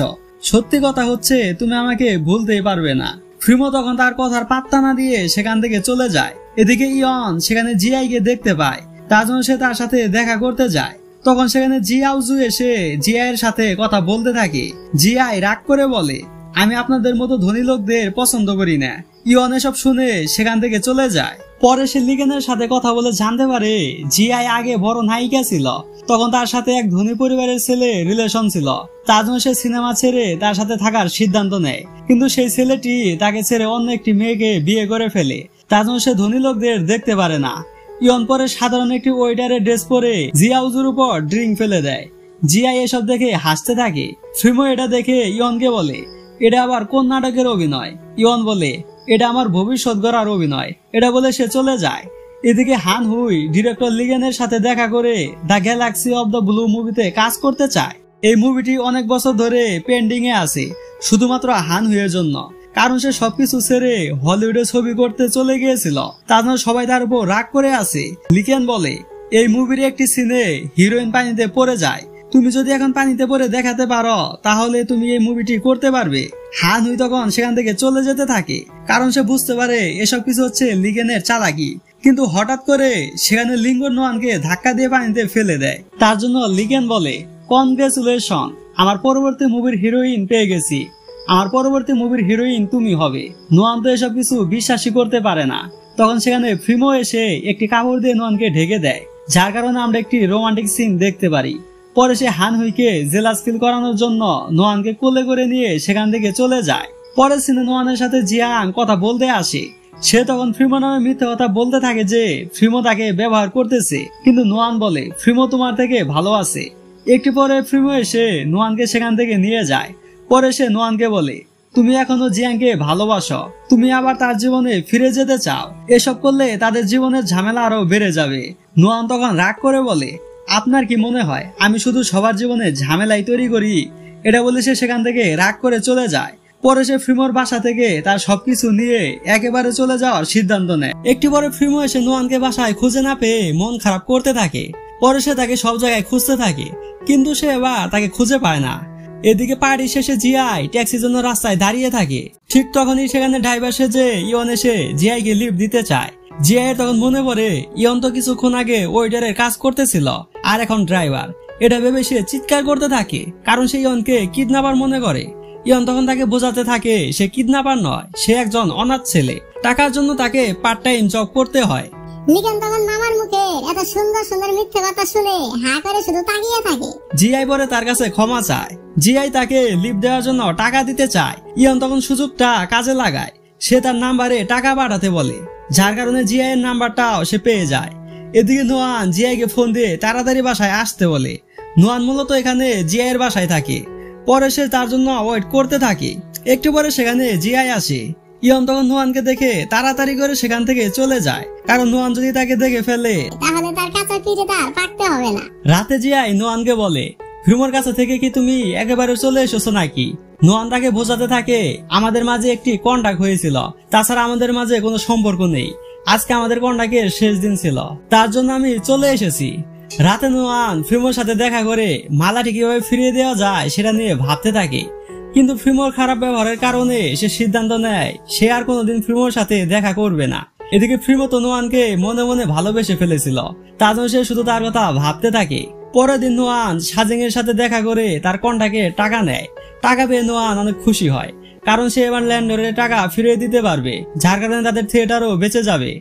সত্যি কথা হচ্ছে তুমি আমাকে ভুলতেই পারবে না। ফ্রিমো তখন তার কথার পাত্তা না দিয়ে সেখান থেকে চলে যায়। এদিকে ইয়ন সেখানে জিয়াইকে দেখতে পায়, তার জন্য সে তার সাথে দেখা করতে যায়। তখন সেখানে জিয়াউজু এসে জিয়াইয়ের সাথে কথা বলতে থাকে। জিয়াই রাগ করে বলে আমি আপনাদের মতো ধনী লোকদের পছন্দ করি না। ইয়ন এসব শুনে সেখান থেকে চলে যায়। পরে সে লিগেনের সাথে কথা বলে জানতে পারে জিয়াই আগে বড় নায়িকা ছিল, তখন তার সাথে এক ধনী পরিবারের ছেলে রিলেশন ছিল, তার জন্য সে সিনেমা ছেড়ে তার সাথে থাকার সিদ্ধান্ত নেয়। কিন্তু সেই ছেলেটি তাকে ছেড়ে অন্য একটি মেয়েকে বিয়ে করে ফেলে, তার জন্য সে ধনী লোকদের দেখতে পারে না। ইয়ন পরে সাধারণ একটি ওয়েটারের ড্রেস পরে জিয়াউজুর উপর ড্রিঙ্ক ফেলে দেয়। জিয়াই এসব দেখে হাসতে থাকে। ফ্রিমো এটা দেখে ইয়নকে বলে এটা আবার কোন নাটকের অভিনয়। ইয়ন বলে এটা আমার ভবিষ্যৎ গড়ার অভিনয়। এটা বলে সে চলে যায়। এদিকে হানহুই ডিরেক্টর লিগেনের সাথে দেখা করে the Galaxy of the blue মুভিতে কাজ করতে চায়। এই মুভিটি অনেক বছর ধরে পেন্ডিং এ আছে, শুধুমাত্র হানহুইয়ের জন্য, কারণ সে সবকিছু ছেড়ে হলিউডে ছবি করতে চলে গিয়েছিল। তার জন্য সবাই তার উপর রাগ করে আছে। লিকেন বলে এই মুভির একটি সিনে হিরোইন পানিতে পড়ে যায়, তুমি যদি এখন পানিতে পড়ে দেখাতে পারো তাহলে তুমি এই মুভিটি করতে পারবে। হানহুই তখন সেখান থেকে চলে যেতে থাকে, কারণ সে বুঝতে পারে এসব কিছু হচ্ছে লিগেনের চালাকি। কিন্তু হঠাৎ করে সেখানে লিঙ্গন নোয়ানকে ধাক্কা দিয়ে পানিতে ফেলে দেয়। তার জন্য লিগেন বলে কনগ্রেচুলেশন, আমার পরবর্তী মুভির হিরোইন পেয়ে গেছি, আমার পরবর্তী মুভির হিরোইন তুমি হবে। নোয়ান তো এসব কিছু বিশ্বাসই করতে পারে না। তখন সেখানে ফ্রিমো এসে একটি কাপড় দিয়ে নোয়ানকে ঢেকে দেয়, যার কারণে আমরা একটি রোমান্টিক সিন দেখতে পারি। পরে সে হানহুইকে জেলাস ফিল করানোর জন্য নোয়ানকে কোলে করে নিয়ে সেখান থেকে চলে যায়। পরের সিনে নোয়ানের সাথে জিয়াং কথা বলতে আসে। সে তখন ফ্রিমো নামে মিথ্যে কথা বলতে থাকে যে ফ্রিমো তাকে ব্যবহার করতেছে, কিন্তু নোয়ান বলে ফ্রিমো তোমার থেকে ভালো আছে। একটু পরে ফ্রিমো এসে নোয়ানকে সেখান থেকে নিয়ে যায়। পরে সে নোয়ানকে বলে তুমি এখনো জিয়াংকে ভালোবাসো, তুমি আবার তার জীবনে ফিরে যেতে চাও, এসব করলে তাদের জীবনের ঝামেলা আরো বেড়ে যাবে। নোয়ান তখন রাগ করে বলে আপনার কি মনে হয় আমি শুধু সবার জীবনে ঝামেলাই তৈরি করি? এটা বলে সে সেখান থেকে রাগ করে চলে যায়। পরে সে ফ্রিমোর বাসা থেকে তার সবকিছু নিয়ে একেবারে চলে যাওয়ার সিদ্ধান্ত নেয়। একটু পরে ফ্রিমো এসে নোয়ানকে বাসায় খুঁজে না পেয়ে মন খারাপ করতে থাকে। পরে সে তাকে সব জায়গায় খুঁজতে থাকে, কিন্তু সে এবার তাকে খুঁজে পায় না। এদিকে পার্টি শেষে জিয়াই ট্যাক্সির জন্য রাস্তায় দাঁড়িয়ে থাকে। ঠিক তখনই সেখানে ড্রাইভার সেজে ইয়ন এসে জিয়াইকে লিফট দিতে চায়। জিয়াই তখন মনে পড়ে ইয়ন তো কিছুক্ষণ আগে ওয়েটারের কাজ করতেছিল আর এখন ড্রাইভার। এটা ভেবে সে চিৎকার করতে থাকে, কারণ সে ইয়নকে কিডন্যাপার মনে করে। ইয়ন তখন তাকে বোঝাতে থাকে সে কিডন্যাপার নয়, সে একজন অনাথ ছেলে, টাকার জন্য তাকে পার্ট টাইম জব করতে হয়। লিগেন তখন মামার মুখে এত সুন্দর সুন্দর মিথ্যে কথা শুনে হা করে শুধু তাকিয়ে থাকে। জিআই পরে তার কাছে ক্ষমা চায়। জিআই তাকে লিফট দেওয়ার জন্য টাকা দিতে চায়। ইয়ন তখন সুযোগটা কাজে লাগায়, সে তার নাম্বারে টাকা পাঠাতে বলে, যার কারণে জিআই এর নাম্বারটাও সে পেয়ে যায়। এদিকে নোয়ান জিআইকে ফোন দিয়ে তাড়াতাড়ি বাসায় আসতে বলে। নোয়ান মূলত এখানে জিয়াইয়ের বাসায় থাকে। পরে সে তার জন্য ওয়েট করতে থাকে। একটু পরে সেখানে জিয়াই আসে। ইয়ন তখন নোয়ানকে দেখে তাড়াতাড়ি করে সেখান থেকে চলে যায়, কারণ নোয়ান যদি তাকে দেখে ফেলে তাহলে তার কাঁচা পিঠে তার পাকতে হবে না। রাতে জিয়াই নোয়ানকে বলে, ফ্রিমোর কাছে থেকে কি তুমি একেবারে চলে এসেছো নাকি? নোয়ান তাকে বোঝাতে থাকে, আমাদের মাঝে একটি কন্টাক্ট হয়েছিল, তাছাড়া আমাদের মাঝে কোনো সম্পর্ক নেই। আজকে আমাদের কন্টাক্টের শেষ দিন ছিল, তার জন্য আমি চলে এসেছি। রাতে নোয়ান ফ্রিমোর সাথে দেখা করে মালাটি কিভাবে ফিরিয়ে দেওয়া যায় সেটা নিয়ে ভাবতে থাকে। কিন্তু ফ্রিমোর খারাপ ব্যবহারের কারণে সে সিদ্ধান্ত নেয় সে আর কোনোদিন ফ্রিমোর সাথে দেখা করবে না। এদিকে ফ্রিমো তো নোয়ানকে মনে মনে ভালোবেসে ফেলেছিল, তার জন্য সে শুধু তার কথা ভাবতে থাকে। পরের দিন নোয়ান সাজিং এর সাথে দেখা করে তার কন্টাকে টাকা নেয়। টাকা পেয়ে নোয়ান অনেক খুশি হয়, কারণ সে এবার ল্যান্ডলর্ডের টাকা ফিরিয়ে দিতে পারবে, যার কারণে তাদের থিয়েটারও বেঁচে যাবে।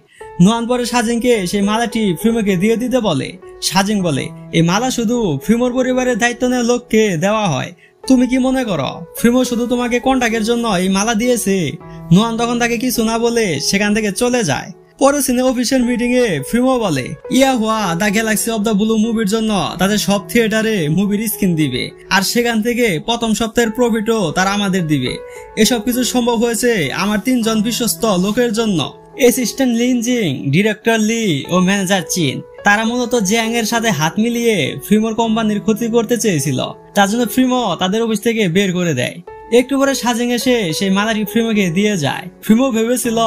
নোয়ান পরে সাজিংকে সেই মালাটি ফ্রিমোকে দিয়ে দিতে বলে। সাজিং বলে, এই মালা শুধু ফ্রিমোর পরিবারের দায়িত্ব নেওয়া লোককে দেওয়া হয়। তুমি কি মনে করো ফ্রিমো শুধু তোমাকে কন্টাক্টের জন্য এই মালা দিয়েছে? নোয়ান তখন তাকে কিছু না বলে সেখান থেকে চলে যায়। পরে সিনে অফিসিয়াল মিটিং এ ফ্রিমো বলে, ইয়াহুয়া the galaxy of the blue মুভির জন্য তাদের সব থিয়েটারে মুভির স্ক্রিন দিবে, আর সেখান থেকে প্রথম সপ্তাহের প্রফিটও তারা আমাদের দিবে। এসব কিছু সম্ভব হয়েছে আমার 3 জন বিশ্বস্ত লোকের জন্য, অ্যাসিস্ট্যান্ট লিনজিং, ডিরেক্টর লি ও ম্যানেজার চিন। তারা মূলত জিয়াং এর সাথে হাত মিলিয়ে ফ্রিমোর কোম্পানির ক্ষতি করতে চেয়েছিল, তার জন্য ফ্রিমো তাদের অফিস থেকে বের করে দেয়। একটু পরে সাজিং এসে সেই মালাটি ফ্রিমোকে দিয়ে যায়। ফ্রিমো ভেবেছিল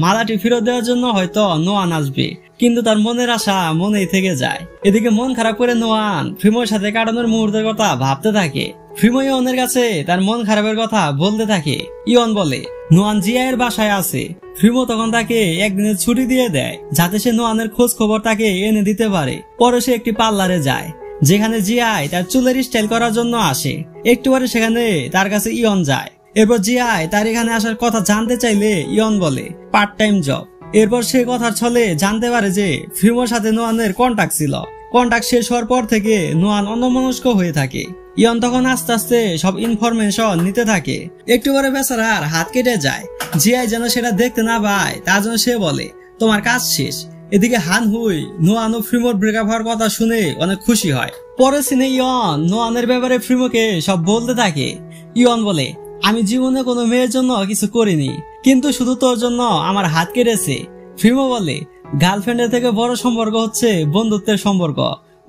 মালাটি ফেরত দেওয়ার জন্য হয়তো নোয়ান আসবে, কিন্তু তার মনের আশা মনেই থেকে যায়। এদিকে মন খারাপ করে নোয়ান ফ্রিমোর সাথে কাটানোর মুহূর্তের কথা ভাবতে থাকে। ফ্রিমো ইয়নের কাছে তার মন খারাপের কথা বলতে থাকে। ইয়ন বলে, নোয়ান জিয়াইয়ের বাসায় আছে। ফ্রিমো তখন তাকে একদিনের ছুটি দিয়ে দেয়, যাতে সে নোয়ানের খোঁজ খবর তাকে এনে দিতে পারে। পরে সে একটি পার্লারে যায়, যেখানে জিয়াই তার চুলের স্টাইল করার জন্য আসে। একটু পরে সেখানে তার কাছে ইয়ন যায়। এরপর জিয়াই তার এখানে আসার কথা জানতে চাইলে ইয়ন বলে পার্ট টাইম জব। এরপর সে কথার ছলে জানতে পারে যে ফ্রিমোর সাথে নোয়ানের কন্টাক্ট ছিল। কন্টাক্ট শেষ হওয়ার পর থেকে নোয়ান অন্যমনস্ক হয়ে থাকে। ইয়ন তখন আস্তে আস্তে সব ইনফরমেশন নিতে থাকে। একটু পরে বেচারার হাত কেটে যায়। জিয়াই যেন সেটা দেখতে না পায়, তার জন্য সে বলে, তোমার কাজ শেষ। এদিকে হান হুই নোয়ান ও ফ্রিমোর ব্রেকআপ হওয়ার কথা শুনে অনেক খুশি হয়। পরের সিনে ইয়ন নোয়ানের ব্যাপারে ফ্রিমোকে সব বলতে থাকে। ইয়ন বলে, আমি জীবনে কোনো মেয়ের জন্য কিছু করিনি, কিন্তু শুধু তোর জন্য আমার হাত কেটেছে। ফ্রিমো বলে, গার্লফ্রেন্ডের থেকে বড় সম্পর্ক হচ্ছে বন্ধুত্বের সম্পর্ক।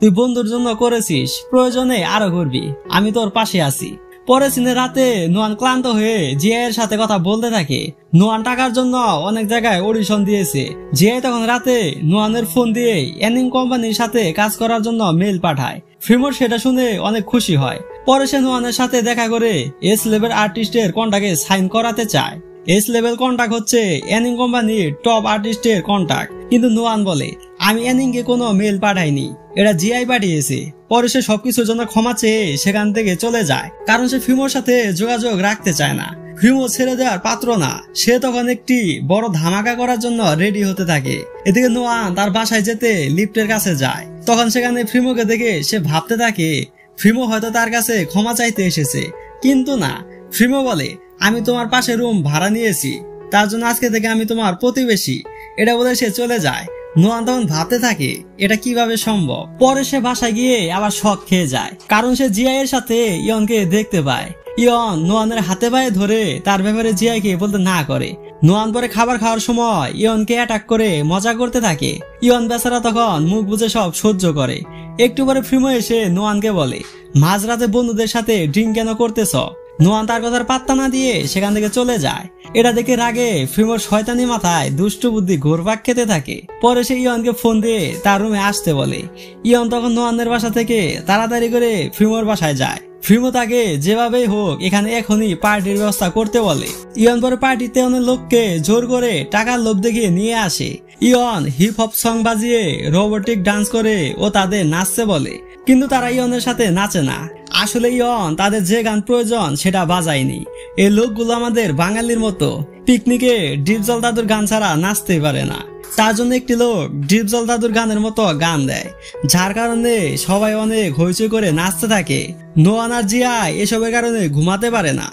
তুই বন্ধুর জন্য করেছিস, প্রয়োজনে আরো করবি, আমি তোর পাশে আছি। পরে সিনে রাতে নোয়ান ক্লান্ত হয়ে জিয়াইয়ের সাথে কথা বলতে থাকে। নোয়ান টাকার জন্য অনেক জায়গায় অডিশন দিয়েছে। জিয়াই তখন রাতে নোয়ানের ফোন দিয়ে অ্যানিং কোম্পানির সাথে কাজ করার জন্য মেইল পাঠায়। ফ্রিমোর সেটা শুনে অনেক খুশি হয়। পরে সে নোয়ানের সাথে দেখা করে এস লেভেল আর্টিস্টের কন্ট্রাক্টে সাইন করাতে চায়। এস লেভেল কন্ট্রাক্ট হচ্ছে অ্যানিং কোম্পানির টপ আর্টিস্টের কন্ট্রাক্ট। কিন্তু নোয়ান বলে, আমি অ্যানিং কে কোনো মেইল পাঠাইনি, এটা জিআই পাঠিয়েছে। পরে সে সবকিছুর জন্য ক্ষমা চেয়ে সেখান থেকে চলে যায়, কারণ সে ফ্রিমোর সাথে যোগাযোগ রাখতে চায় না। ফ্রিমো ছেড়ে দেওয়ার পাত্র না। সে তখন একটি বড় ধামাকা করার জন্য রেডি হতে থাকে। এদিকে নোয়ান তার বাসায় যেতে লিফটের কাছে যায়। তখন সেখানে ফ্রিমোকে দেখে সে ভাবতে থাকে ফ্রিমো হয়তো তার কাছে ক্ষমা চাইতে এসেছে, কিন্তু না। ফ্রিমো বলে, আমি তোমার পাশে রুম ভাড়া নিয়েছি, তার জন্য আজকে থেকে আমি তোমার প্রতিবেশী। এটা বলে সে চলে যায়। নোয়ান তখন ভাবতে থাকে এটা কিভাবে সম্ভব। পরে সে বাসায় গিয়ে আবার শক খেয়ে যায়, কারণ সে জিআই এর সাথে ইয়নকে দেখতে পায়। ইয়ন নোয়ানের হাতে পায়ে ধরে তার ব্যাপারে জিআইকে বলতে না করে। নোয়ান পরে খাবার খাওয়ার সময় ইয়নকে অ্যাটাক করে মজা করতে থাকে। ইয়ন বেচারা তখন মুখ বুজে সব সহ্য করে। একটু পরে ফ্রিমো এসে নোয়ানকে বলে, মাঝরাতে বন্ধুদের সাথে ড্রিঙ্ক কেন করতেছ? নোয়ান তার কথার পাত্তা না দিয়ে সেখান থেকে চলে যায়। এটা দেখে রাগে ফ্রিমোর শয়তানি মাথায় দুষ্ট বুদ্ধি ঘোরপাক খেতে থাকে। পরে সে ইয়নকে ফোন দিয়ে তার রুমে আসতে বলে। ইয়ন তখন নোয়ানের বাসা থেকে তাড়াতাড়ি করে ফ্রিমোর বাসায় যায়। ফ্রিমো তাকে যেভাবেই হোক এখানে এখনই পার্টির ব্যবস্থা করতে বলে। ইয়ন পরে পার্টিতে অনেক লোককে জোর করে টাকার লোভ দেখিয়ে নিয়ে আসে। ইয়ন হিপ হপ সং বাজিয়ে রোবোটিক ডান্স করে ও তাদের নাচতে বলে, কিন্তু তারা ইয়নের সাথে নাচে না। আসলে ইয়ন তাদের যে গান প্রয়োজন সেটা বাজায়নি। এই লোকগুলো আমাদের বাঙালির মতো পিকনিকে ডিপজল দাদুর গান ছাড়া নাচতেই পারে না। তার জন্য একটি লোক ডিপজল দাদুর গানের মতো গান দেয়, যার কারণে সবাই অনেক হইচই করে নাচতে থাকে। নোয়ান আর জিআই এসবের কারণে ঘুমাতে পারে না।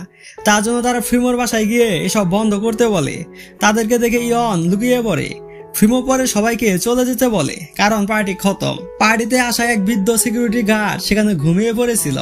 তার জন্য তারা ফ্রিমোর বাসায় গিয়ে এসব বন্ধ করতে বলে। তাদেরকে দেখে ইয়ন লুকিয়ে পড়ে। ফ্রিমো পরে সবাইকে চলে যেতে বলে, কারণ পার্টি খতম। পার্টিতে আসা এক বৃদ্ধ সিকিউরিটি গার্ড সেখানে ঘুমিয়ে পড়েছিল।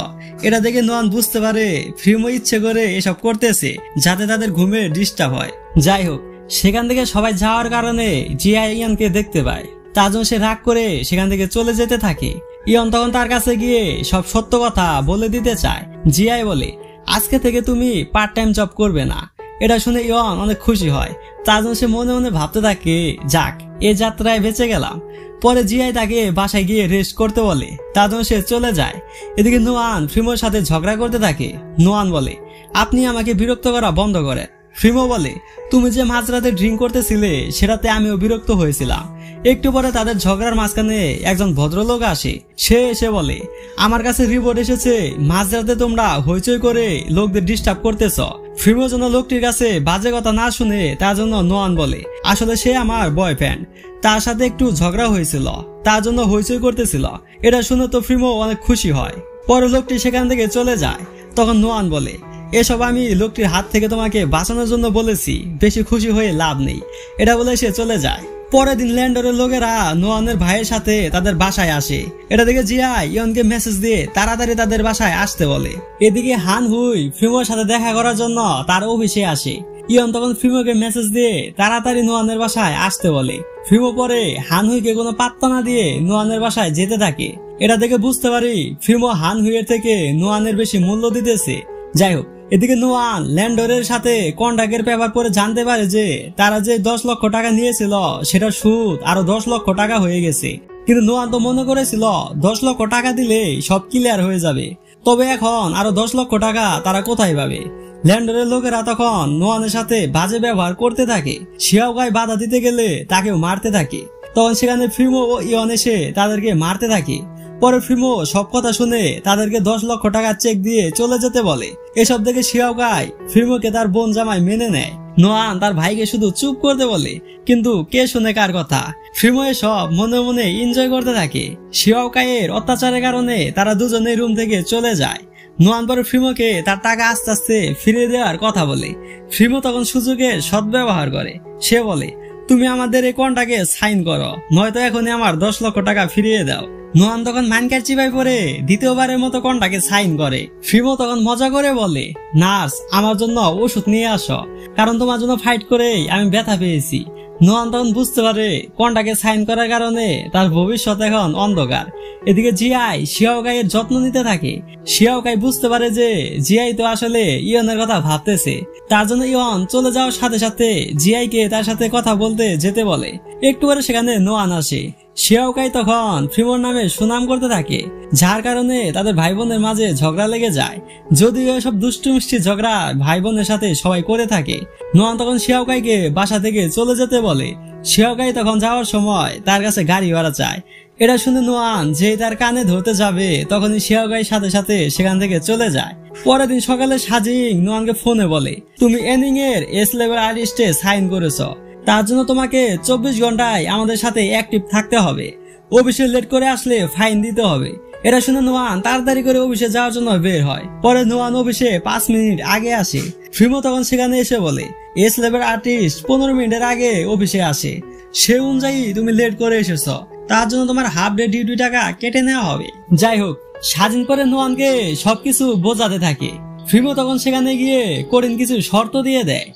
এটা দেখে নোয়ান বুঝতে পারে ফ্রিমো ইচ্ছে করে এসব করতেছে যাতে তাদের ঘুমে ডিস্টার্ব হয়। যাই হোক, সেখান থেকে সবাই যাওয়ার কারণে জিয়া ইয়ানকে দেখতে পায়। তার জন্য সে রাগ করে সেখান থেকে চলে যেতে থাকে। ইয়ন তখন তার কাছে গিয়ে সব সত্য কথা বলে দিতে চায়। জিয়াই বলে, আজকে থেকে তুমি পার্ট টাইম জব করবে না। এটা শুনে ইয়ন অনেক খুশি হয়। তার জন্য সে মনে মনে ভাবতে থাকে, যাক, এ যাত্রায় বেঁচে গেলাম। পরে জিয়াই তাকে বাসায় গিয়ে রেস্ট করতে বলে। তার জন্য সে চলে যায়। এদিকে নোয়ান ফ্রিমোর সাথে ঝগড়া করতে থাকে। নোয়ান বলে, আপনি আমাকে বিরক্ত করা বন্ধ করেন। ফ্রিমো বলে, তুমি যে মাঝরাতে ড্রিঙ্ক করতেছিলে সেটাতে আমিও বিরক্ত হয়েছিলাম। একটু পরে তাদের ঝগড়ার মাঝখানে একজন ভদ্রলোক আসে। সে এসে বলে, আমার কাছে রিপোর্ট এসেছে মাঝরাতে তোমরা হইচই করে লোকদের ডিস্টার্ব করতেছ। ফ্রিমো যেন লোকটির কাছে বাজে কথা না শুনে তার জন্য নোয়ান বলে, আসলে সে আমার বয়ফ্রেন্ড, তার সাথে একটু ঝগড়া হয়েছিল, তার জন্য হইচই করতেছিল। এটা শুনে তো ফ্রিমো অনেক খুশি হয়। পরে লোকটি সেখান থেকে চলে যায়। তখন নোয়ান বলে, এসব আমি লোকটির হাত থেকে তোমাকে বাঁচানোর জন্য বলেছি, বেশি খুশি হয়ে লাভ নেই। এটা বলে সে চলে যায়। পরের দিন ল্যান্ডরের লোকেরা নোয়ানের ভাইয়ের সাথে তাদের বাসায় আসে। এটা দেখে জিয়া ইয়নকে মেসেজ দিয়ে তাড়াতাড়ি তাদের বাসায় আসতে বলে। এদিকে হান হুই ফ্রিমোর সাথে দেখা করার জন্য তার অফিসে আসে। ইয়ন তখন ফ্রিমোকে মেসেজ দিয়ে তাড়াতাড়ি নোয়ানের বাসায় আসতে বলে। ফ্রিমো পরে হান হুইকে কোনো পাত্তা না দিয়ে নোয়ানের বাসায় যেতে থাকে। এটা দেখে বুঝতে পারি ফ্রিমো হান হুইয়ের থেকে নোয়ানের বেশি মূল্য দিতেছে। যাই হোক, এদিকে নোয়ান ল্যান্ডরের সাথে কন্ট্রাক্টের পেপার পরে জানতে পারে যে তারা যে 10 লক্ষ টাকা নিয়েছিল সেটার সুদ আরো 10 লক্ষ টাকা হয়ে গেছে। কিন্তু নোয়ান তো মনে করেছিল 10 লক্ষ টাকা দিলে সব ক্লিয়ার হয়ে যাবে। তবে এখন আরো 10 লক্ষ টাকা তারা কোথায় পাবে? ল্যান্ডরের লোকেরা তখন নোয়ানের সাথে বাজে ব্যবহার করতে থাকে। শিয়াওকাই বাধা দিতে গেলে তাকেও মারতে থাকে। তখন সেখানে ফ্রিমো ও ইয়ন এসে তাদেরকে মারতে থাকে। পরে ফ্রিমো সব কথা শুনে তাদেরকে 10 লক্ষ টাকা চেক দিয়ে চলে যেতে বলে। এসব দেখে শিয়াওকাই ফ্রিমোকে তার বোন জামাই মেনে নেয়। নোয়ান তার ভাইকে শুধু চুপ করতে বলে, কিন্তু কে শুনে কার কথা? ফ্রিমো এসব মনে মনে এনজয় করতে থাকে। শিয়াওকাইয়ের অত্যাচারের কারণে তারা দুজনে রুম থেকে চলে যায়। নোয়ান পরে ফ্রিমোকে তার টাকা আস্তে আস্তে ফিরিয়ে দেওয়ার কথা বলে। ফ্রিমো তখন সুযোগের সদ্ব্যবহার করে। সে বলে, তুমি আমাদের এই কন্ট্রাক্টে সাইন করো, নয়তো এখনই আমার 10 লক্ষ টাকা ফিরিয়ে দাও। নোয়ান তখন মাইনকার চিপাই পরে দ্বিতীয়বারের মতো কন্ট্রাক্টে সাইন করে। ফ্রিমো তখন মজা করে বলে, নার্স, আমার জন্য ওষুধ নিয়ে আসো, কারণ তোমার জন্য ফাইট করেই আমি ব্যথা পেয়েছি। নোয়ান তখন বুঝতে পারে কন্ট্রাক্টে সাইন করার কারণে তার ভবিষ্যৎ এখন অন্ধকার। এদিকে জিয়াই শিয়াওকাইয়ের যত্ন নিতে থাকে। শিয়াওকাই বুঝতে পারে যে জিয়াই তো আসলে ইয়নের কথা ভাবতেছে। তার জন্য ইয়ন চলে যাওয়ার সাথে সাথে জিয়াইকে তার সাথে কথা বলতে যেতে বলে। একটু পরে সেখানে নোয়ান আসে। শিয়াওকাই তখন ফ্রিমোর নামে সুনাম করতে থাকে, যার কারণে তাদের ভাই বোনের মাঝে ঝগড়া লেগে যায়। যদিও এসব দুষ্টু মিষ্টি ঝগড়া ভাই বোনের সাথে সবাই করে থাকে। নোয়ান তখন শিয়াওকাইকে বাসা থেকে চলে যেতে বলে। শিয়াওকাই তখন যাওয়ার সময় তার কাছে গাড়ি ভাড়া চায়। এটা শুনে নোয়ান যে তার কানে ধরতে যাবে, তখনই শিয়াওকাই সাথে সাথে সেখান থেকে চলে যায়। পরের দিন সকালে সাজিং নোয়ানকে ফোনে বলে, তুমি এনিং এর এস লেভেল আর্টিস্টে সাইন করেছ, তার জন্য তোমাকে 24 ঘন্টায় আমাদের সাথে অ্যাক্টিভ থাকতে হবে। অফিসে লেট করে আসলে ফাইন দিতে হবে। এটা শুনে নোয়ান তাড়াতাড়ি করে অফিসে যাওয়ার জন্য বের হয়। পরে নোয়ান অফিসে 5 মিনিট আগে আসে। ফ্রিমো তখন সেখানে এসে বলে, এস লেভেল আর্টিস্ট 15 মিনিটের আগে অফিসে আসে, সে অনুযায়ী তুমি লেট করে এসেছ, তার জন্য তোমার হাফ ডে ডিউটি টাকা কেটে নেওয়া হবে। যাই হোক, স্বাধীন করে নোয়ানকে সবকিছু বোঝাতে থাকে। ফ্রিমো তখন সেখানে গিয়ে কঠিন কিছু শর্ত দিয়ে দেয়।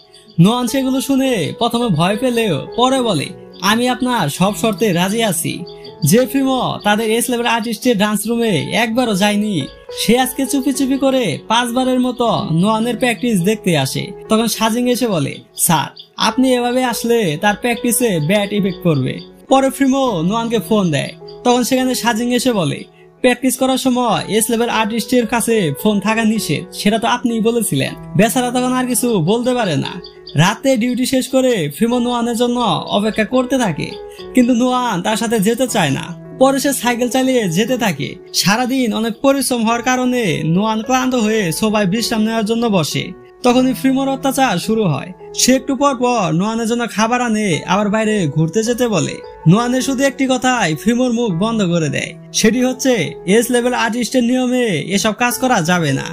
নোয়ান সেগুলো শুনে প্রথমে ভয় পেলেও পরে বলে, আমি আপনার সব শর্তে রাজি আছি। যে ফ্রিমো তাদের এস লেভেল আর্টিস্টের ডান্স রুমে একবারও যায়নি, সে আজকে চুপি চুপি করে 5 বারের মতো নোয়ানের প্র্যাকটিস দেখতে আসে। তখন সাজিং এসে বলে, স্যার, আপনি এভাবে আসলে তার প্র্যাকটিসে ব্যাড ইফেক্ট করবে। পরে ফ্রিমো নোয়ানকে ফোন দেয়। তখন সেখানে সাজিং এসে বলে, প্র্যাকটিস করার সময় এস লেভেল আর্টিস্টের কাছে ফোন থাকা নিষেধ, সেটা তো আপনিই বলেছিলেন। বেচারা তখন আর কিছু বলতে পারে না। রাতে ডিউটি শেষ করে ফ্রিমো নোয়ানের জন্য অপেক্ষা করতে থাকে, কিন্তু নোয়ান তার সাথে যেতে চায় না। পরে সে সাইকেল চালিয়ে যেতে থাকে। সারাদিন অনেক পরিশ্রম হওয়ার কারণে নোয়ান ক্লান্ত হয়ে সবাই বিশ্রাম নেওয়ার জন্য বসে। তখনই ফ্রিমোর অত্যাচার শুরু হয়। সে একটু পর পর নোয়ানের জন্য খাবার আনে, আবার বাইরে ঘুরতে যেতে বলে। নোয়ানের শুধু একটি কথাই ফ্রিমোর মুখ বন্ধ করে দেয়, সেটি হচ্ছে এস লেভেল আর্টিস্টের নিয়মে এসব কাজ করা যাবে না।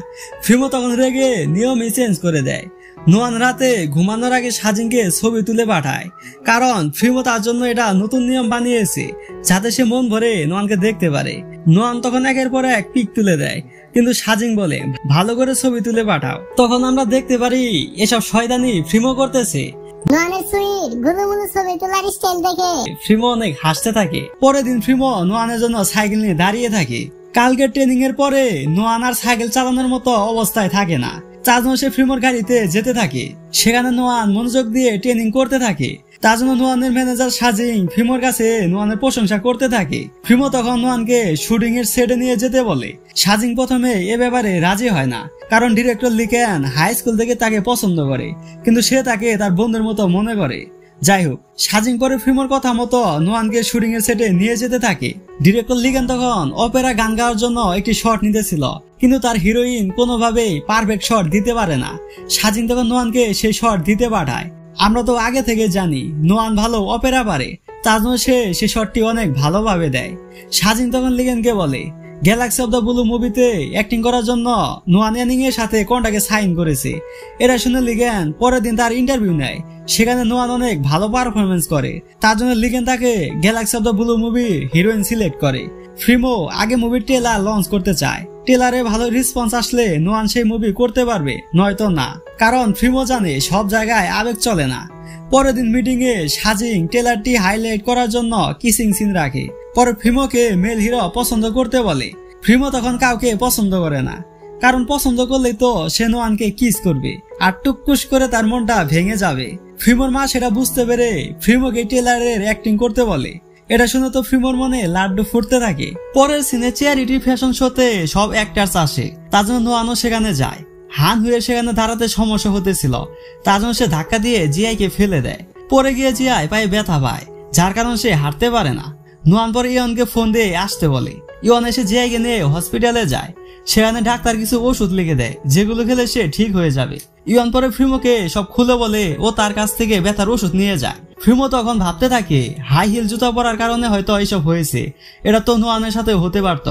ফ্রিমো তখন রেগে নিয়মই চেঞ্জ করে দেয়। নোয়ান রাতে ঘুমানোর আগে সাজিনকে ছবি তুলে পাঠায়, কারণ ফ্রিমো তার জন্য এটা নতুন নিয়ম বানিয়েছে যাতে সে মন ভরে নোয়ানকে দেখতে পারে। নোয়ান তখন একের পর এক পিক তুলে দেয়, কিন্তু সাজিন বলে ভালো করে ছবি তুলে পাঠাও। তখন আমরা দেখতে পারি এসব শয়তানি ফ্রিমো করতেছে। নোয়ানের সুইট গুলুমুলু ছবি তোলার স্টাইল দেখে ফ্রিমো অনেক হাসতে থাকে। পরের দিন ফ্রিমো নোয়ানের জন্য সাইকেল নিয়ে দাঁড়িয়ে থাকে। কালকে ট্রেনিং এর পরে নোয়ান আর সাইকেল চালানোর মতো অবস্থায় থাকে না। তার জন্য সে ফ্রিমোর গাড়িতে যেতে থাকে। সেখানে নোয়ান মনোযোগ দিয়ে ট্রেনিং করতে থাকে। তার জন্য নোয়ানের ম্যানেজার সাজিন ফ্রিমোর কাছে নোয়ানের প্রশংসা করতে থাকে। ফ্রিমো তখন নোয়ানকে শুটিং এর সেটে নিয়ে যেতে বলে। সাজিন প্রথমে এ ব্যাপারে রাজি হয় না, কারণ ডিরেক্টর লিকেন হাই স্কুল থেকে তাকে পছন্দ করে, কিন্তু সে তাকে তার বন্ধুর মতো মনে করে। যাই হোক, সাজিন করে ফ্রিমোর কথা মতো নোয়ানকে শুটিং এর সেটে নিয়ে যেতে থাকে। ডিরেক্টর লিগেন তখন অপেরা গান গাওয়ার জন্য একটি শট নিতেছিল, কিন্তু তার হিরোইন কোনোভাবেই পারফেক্ট শট দিতে পারে না। সাজিন তখন নোয়ানকে সেই শট দিতে পাঠায়। আমরা তো আগে থেকে জানি নোয়ান ভালো অপেরা পারে, তার জন্য সে সেই শটটি অনেক ভালোভাবে দেয়। সাজিন তখন লিগেনকে বলে গ্যালাক্সি অফ দ্য ব্লু মুভিতে অ্যাক্টিং করার জন্য নোয়ান ইয়ানিং এর সাথে কন্ট্রাক্টে সাইন করেছে। এটা শুনে লিগেন পরের দিন তার ইন্টারভিউ নেয়। সেখানে নোয়ান অনেক ভালো পারফরমেন্স করে, তার জন্য লিগেন তাকে Galaxy of the blue movie heroine select করে। ফ্রিমো আগে মুভির ট্রেলার লঞ্চ করতে চায়। ট্রেলারে ভালো রেসপন্স আসলে নোয়ান সেই মুভি করতে পারবে, নয়তো না, কারণ ফ্রিমো জানে সব জায়গায় আবেগ চলে না। পরের দিন মিটিং এ সাজিন ট্রেলারটি হাইলাইট করার জন্য কিসিং সিন রাখে। পরে ফ্রিমোকে মেল হিরো পছন্দ করতে বলে। ফ্রিমো তখন কাউকে পছন্দ করে না, কারণ পছন্দ করলেই তো সে নোয়ানকে কিস করবে আর টুকুস করে তার মনটা ভেঙে যাবে। ফ্রিমোর মা সেটা বুঝতে পেরে ফ্রিমোকে ট্রেলারের অ্যাক্টিং করতে বলে। এটা শুনে তো ফ্রিমোর মনে লাড্ডু ফুটতে থাকে। পরের সিনে চ্যারিটি ফ্যাশন শোতে সব অ্যাক্টার্স আসে, তার জন্য নোয়ানও সেখানে যায়। হান হয়ে সেখানে দাঁড়াতে সমস্যা হতেছিল, তার জন্য সে ধাক্কা দিয়ে জিআইকে ফেলে দেয়। পরে গিয়ে জিআই পায়ে ব্যথা পায়, যার কারণে সে হাঁটতে পারে না। নোয়ান পরে ইয়নকে ফোন দিয়ে আসতে বলে। ইয়ন এসে জিআইকে নিয়ে হসপিটালে যায়। সেখানে ডাক্তার কিছু ওষুধ লিখে দেয়, যেগুলো খেলে সে ঠিক হয়ে যাবে। ইয়ন পরে ফ্রিমোকে সব খুলে বলে ও তার কাছ থেকে ব্যথার ওষুধ নিয়ে যায়। ফ্রিমো তখন ভাবতে থাকে হাই হিল জুতা পরার কারণে হয়তো এইসব হয়েছে, এটা তো নোয়ানের সাথে হতে পারত।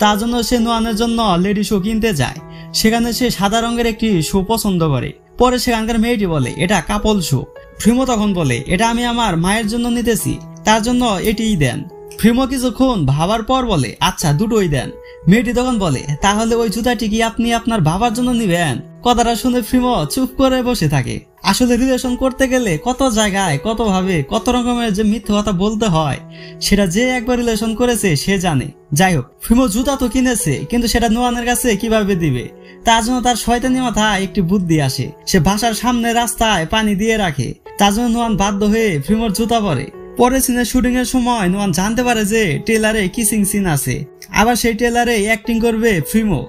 তার জন্য সে নোয়ানের জন্য লেডি শু কিনতে যায়। সেখানে সে সাদা রঙের একটি শু পছন্দ করে। পরে সেখানকার মেয়েটি বলে এটা কাপল শু। ফ্রিমো তখন বলে এটা আমি আমার মায়ের জন্য নিতেছি, তার জন্য এটিই দেন। ফ্রিমো কিছুক্ষণ ভাবার পর বলে আচ্ছা দুটোই দেন। মেয়েটি তখন বলে তাহলে ওই জুতাটি কি আপনি আপনার বাবার জন্য নিবেন? কথাটা শুনে ফ্রিমো চুপ করে বসে থাকে। আসলে রিলেশন করতে গেলে কত জায়গায় কত ভাবে কত রকমের যে মিথ্যে কথা বলতে হয়, সেটা যে একবার রিলেশন করেছে সে জানে। যাই হোক, ফ্রিমো জুতা তো কিনেছে, কিন্তু সেটা নোয়ানের কাছে কিভাবে দিবে? তার জন্য তার শয়তানি মাথায় একটি বুদ্ধি আসে। সে বাসার সামনে রাস্তায় পানি দিয়ে রাখে, তার জন্য নোয়ান বাধ্য হয়ে ফ্রিমোর জুতা পরে। পরের সিনে শুটিং এর সময় নোয়ান জানতে পারে যে ট্রেলারে কিসিং সিন আছে, আবার সেই ট্রেলারে অ্যাক্টিং করবে ফ্রিমো।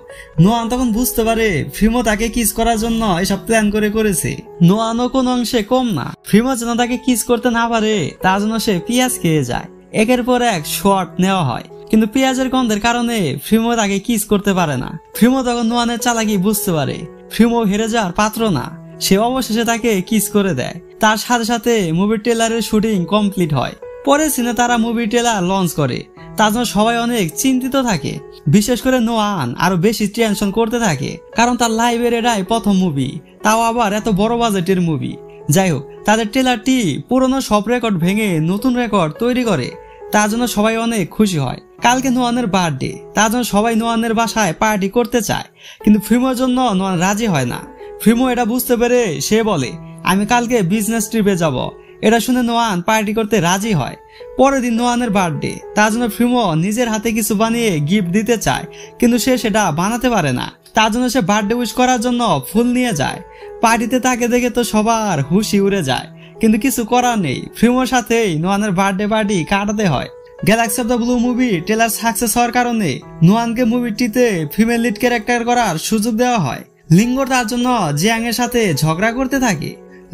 নোয়ান তখন বুঝতে পারে ফ্রিমো তাকে কিস করার জন্য এসব প্ল্যান করেছে। নোয়ানও কোন অংশে কম না। ফ্রিমো যেন তাকে কিস করতে না পারে তার জন্য সে পেঁয়াজ খেয়ে যায়। একের পর এক শট নেওয়া হয়, কিন্তু পেঁয়াজের গন্ধের কারণে ফ্রিমো তাকে কিস করতে পারে না। ফ্রিমো তখন নোয়ানের চালাকি বুঝতে পারে ফ্রিমো হেরে যাওয়ার পাত্র না। সে অবশেষে তাকে কিস করে দেয়। তার সাথে সাথে মুভির ট্রেলারের শুটিং কমপ্লিট হয়। পরের সিনে তারা মুভি ট্রেলার লঞ্চ করে। তার জন্য সবাই অনেক চিন্তিত থাকে, বিশেষ করে নোয়ান আরো বেশি টেনশন করতে থাকে, কারণ তার লাইভের এটাই প্রথম মুভি, তাও আবার এত বড় বাজেটের মুভি। যাই হোক, তাদের ট্রেলারটি পুরনো সব রেকর্ড ভেঙে নতুন রেকর্ড তৈরি করে, তার জন্য সবাই অনেক খুশি হয়। কালকে নোয়ানের বার্থডে, তার জন্য সবাই নোয়ানের বাসায় পার্টি করতে চায়, কিন্তু ফ্রিমোর জন্য নোয়ান রাজি হয় না। ফ্রিমো এটা বুঝতে পেরে সে বলে আমি কালকে বিজনেস ট্রিপে যাব। এটা শুনে নোয়ান পার্টি করতে রাজি হয়। পরের দিন নোয়ানের বার্থডে, তার জন্য ফ্রিমো নিজের হাতে কিছু বানিয়ে গিফট দিতে চায়, কিন্তু সে সেটা বানাতে পারে না। তার জন্য সে বার্থডে উইশ করার জন্য ফুল নিয়ে যায়। পার্টিতে তাকে দেখে তো সবার হুশি উড়ে যায়, কিন্তু কিছু করার নেই, ফ্রিমোর সাথেই নোয়ানের বার্থডে পার্টি কাটাতে হয়। Galaxy of the blue movie trailer success হওয়ার কারণে নোয়ানকে মুভিটিতে ফিমেল লিড ক্যারেক্টার করার সুযোগ দেওয়া হয়। লিঙ্গর তার জন্য জিয়াং এর সাথে ঝগড়া করতে থাকে।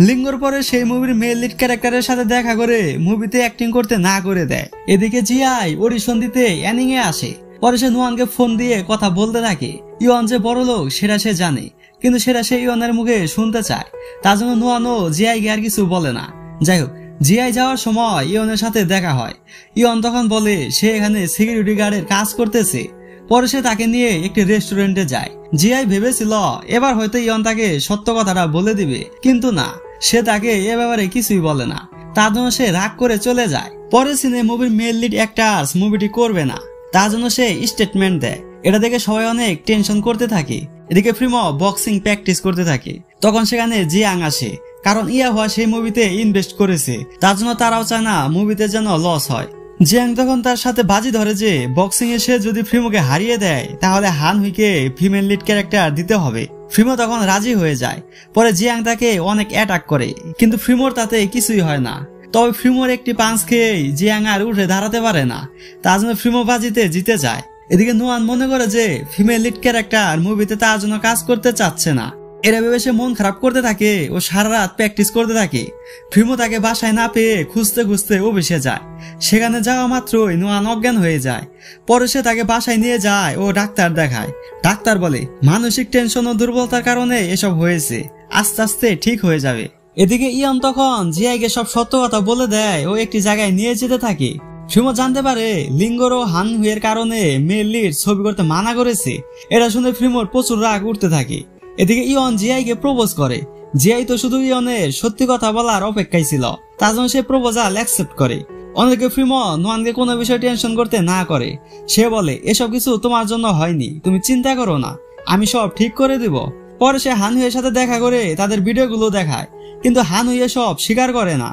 লিঙ্গর পরে সেই মুভির মেল লিড ক্যারেক্টারের সাথে দেখা করে মুভিতে অ্যাক্টিং করতে না করে দেয়। এদিকে জিআই অডিশন দিতে অ্যানিং এ আসে। পরে সে নোয়ানকে ফোন দিয়ে কথা বলতে থাকে। ইয়ন যে বড় লোক সেটা সে জানে, কিন্তু সেটা সে ইয়নের মুখে শুনতে চায়। তার জন্য নোয়ানো জিয়াইকে আর কিছু বলে না। যাই হোক, জিয়াই যাওয়ার সময় ইয়নের সাথে দেখা হয়। ইয়ন তখন বলে সে এখানে সিকিউরিটি গার্ডের কাজ করতেছে। পরে সে তাকে নিয়ে একটি রেস্টুরেন্টে যায়। জিয়াই ভেবেছিল এবার হয়তো ইয়ন তাকে সত্য কথাটা বলে দিবে, কিন্তু না, সে তাকে এ ব্যাপারে কিছুই বলে না। তার জন্য সে রাগ করে চলে যায়। পরের সিনে মুভির মেল লিড অ্যাক্টরস মুভিটি করবে না, তার জন্য সে স্টেটমেন্ট দেয়। এটা দেখে সবাই অনেক টেনশন করতে থাকে। এদিকে ফ্রিমো বক্সিং প্র্যাকটিস করতে থাকে। তখন সেখানে জিয়াং আসে, কারণ ইয়াহুয়া সেই মুভিতে ইনভেস্ট করেছে, তার জন্য তারাও চায় না মুভিতে যেন লস হয়। জিয়াং তখন তার সাথে বাজি ধরে যে বক্সিং এ সে যদি ফ্রিমোকে হারিয়ে দেয় তাহলে হানহুইকে ফিমেল লিড ক্যারেক্টার দিতে হবে। ফ্রিমো তখন রাজি হয়ে যায়। পরে জিয়াং তাকে অনেক অ্যাটাক করে, কিন্তু ফ্রিমোর তাতে কিছুই হয় না। তবে ফ্রিমোর একটি পাঞ্চ খেয়েই জিয়াং আর উঠে দাঁড়াতে পারে না, তার জন্য ফ্রিমো বাজিতে জিতে যায়। এদিকে নোয়ান মনে করে যে ফিমেল লিড ক্যারেক্টার মুভিতে তার জন্য কাজ করতে চাচ্ছে না। এরা ভেবে সে মন খারাপ করতে থাকে ও সারা রাত প্র্যাকটিস করতে থাকে। ফ্রিমো তাকে বাসায় না পেয়ে খুঁজতে খুঁজতে ও ভেসে যায়। সেখানে যাওয়া মাত্রই নোয়ান অজ্ঞান হয়ে যায়। পরে সে তাকে বাসায় নিয়ে যায় ও ডাক্তার দেখায়। ডাক্তার বলে মানসিক টেনশন ও দুর্বলতার কারণে এসব হয়েছে, আস্তে আস্তে ঠিক হয়ে যাবে। এদিকে ইয়ন তখন জিয়াইকে সব সত্য কথা বলে দেয় ও একটি জায়গায় নিয়ে যেতে থাকে। ফ্রিমো জানতে পারে লিঙ্গর ও হানহুয়ের কারণে মেল লিড ছবি করতে মানা করেছে। এটা শুনে ফ্রিমোর প্রচুর রাগ উঠতে থাকে। এদিকে ইয়ন জিয়াইকে প্রপোজ করে। জিয়াই তো শুধু ইয়নের সত্যি কথা বলার অপেক্ষায় ছিল, তার জন্য সে প্রপোজাল অ্যাকসেপ্ট করে। অন্যদিকে ফ্রিমো নোয়ানকে কোনো বিষয় টেনশন করতে না করে। সে বলে এসব কিছু তোমার জন্য হয়নি, তুমি চিন্তা করো না, আমি সব ঠিক করে দিব। পরে সে হানহুয়ের সাথে দেখা করে তাদের ভিডিওগুলো দেখায়, কিন্তু হানহুই এসব স্বীকার করে না।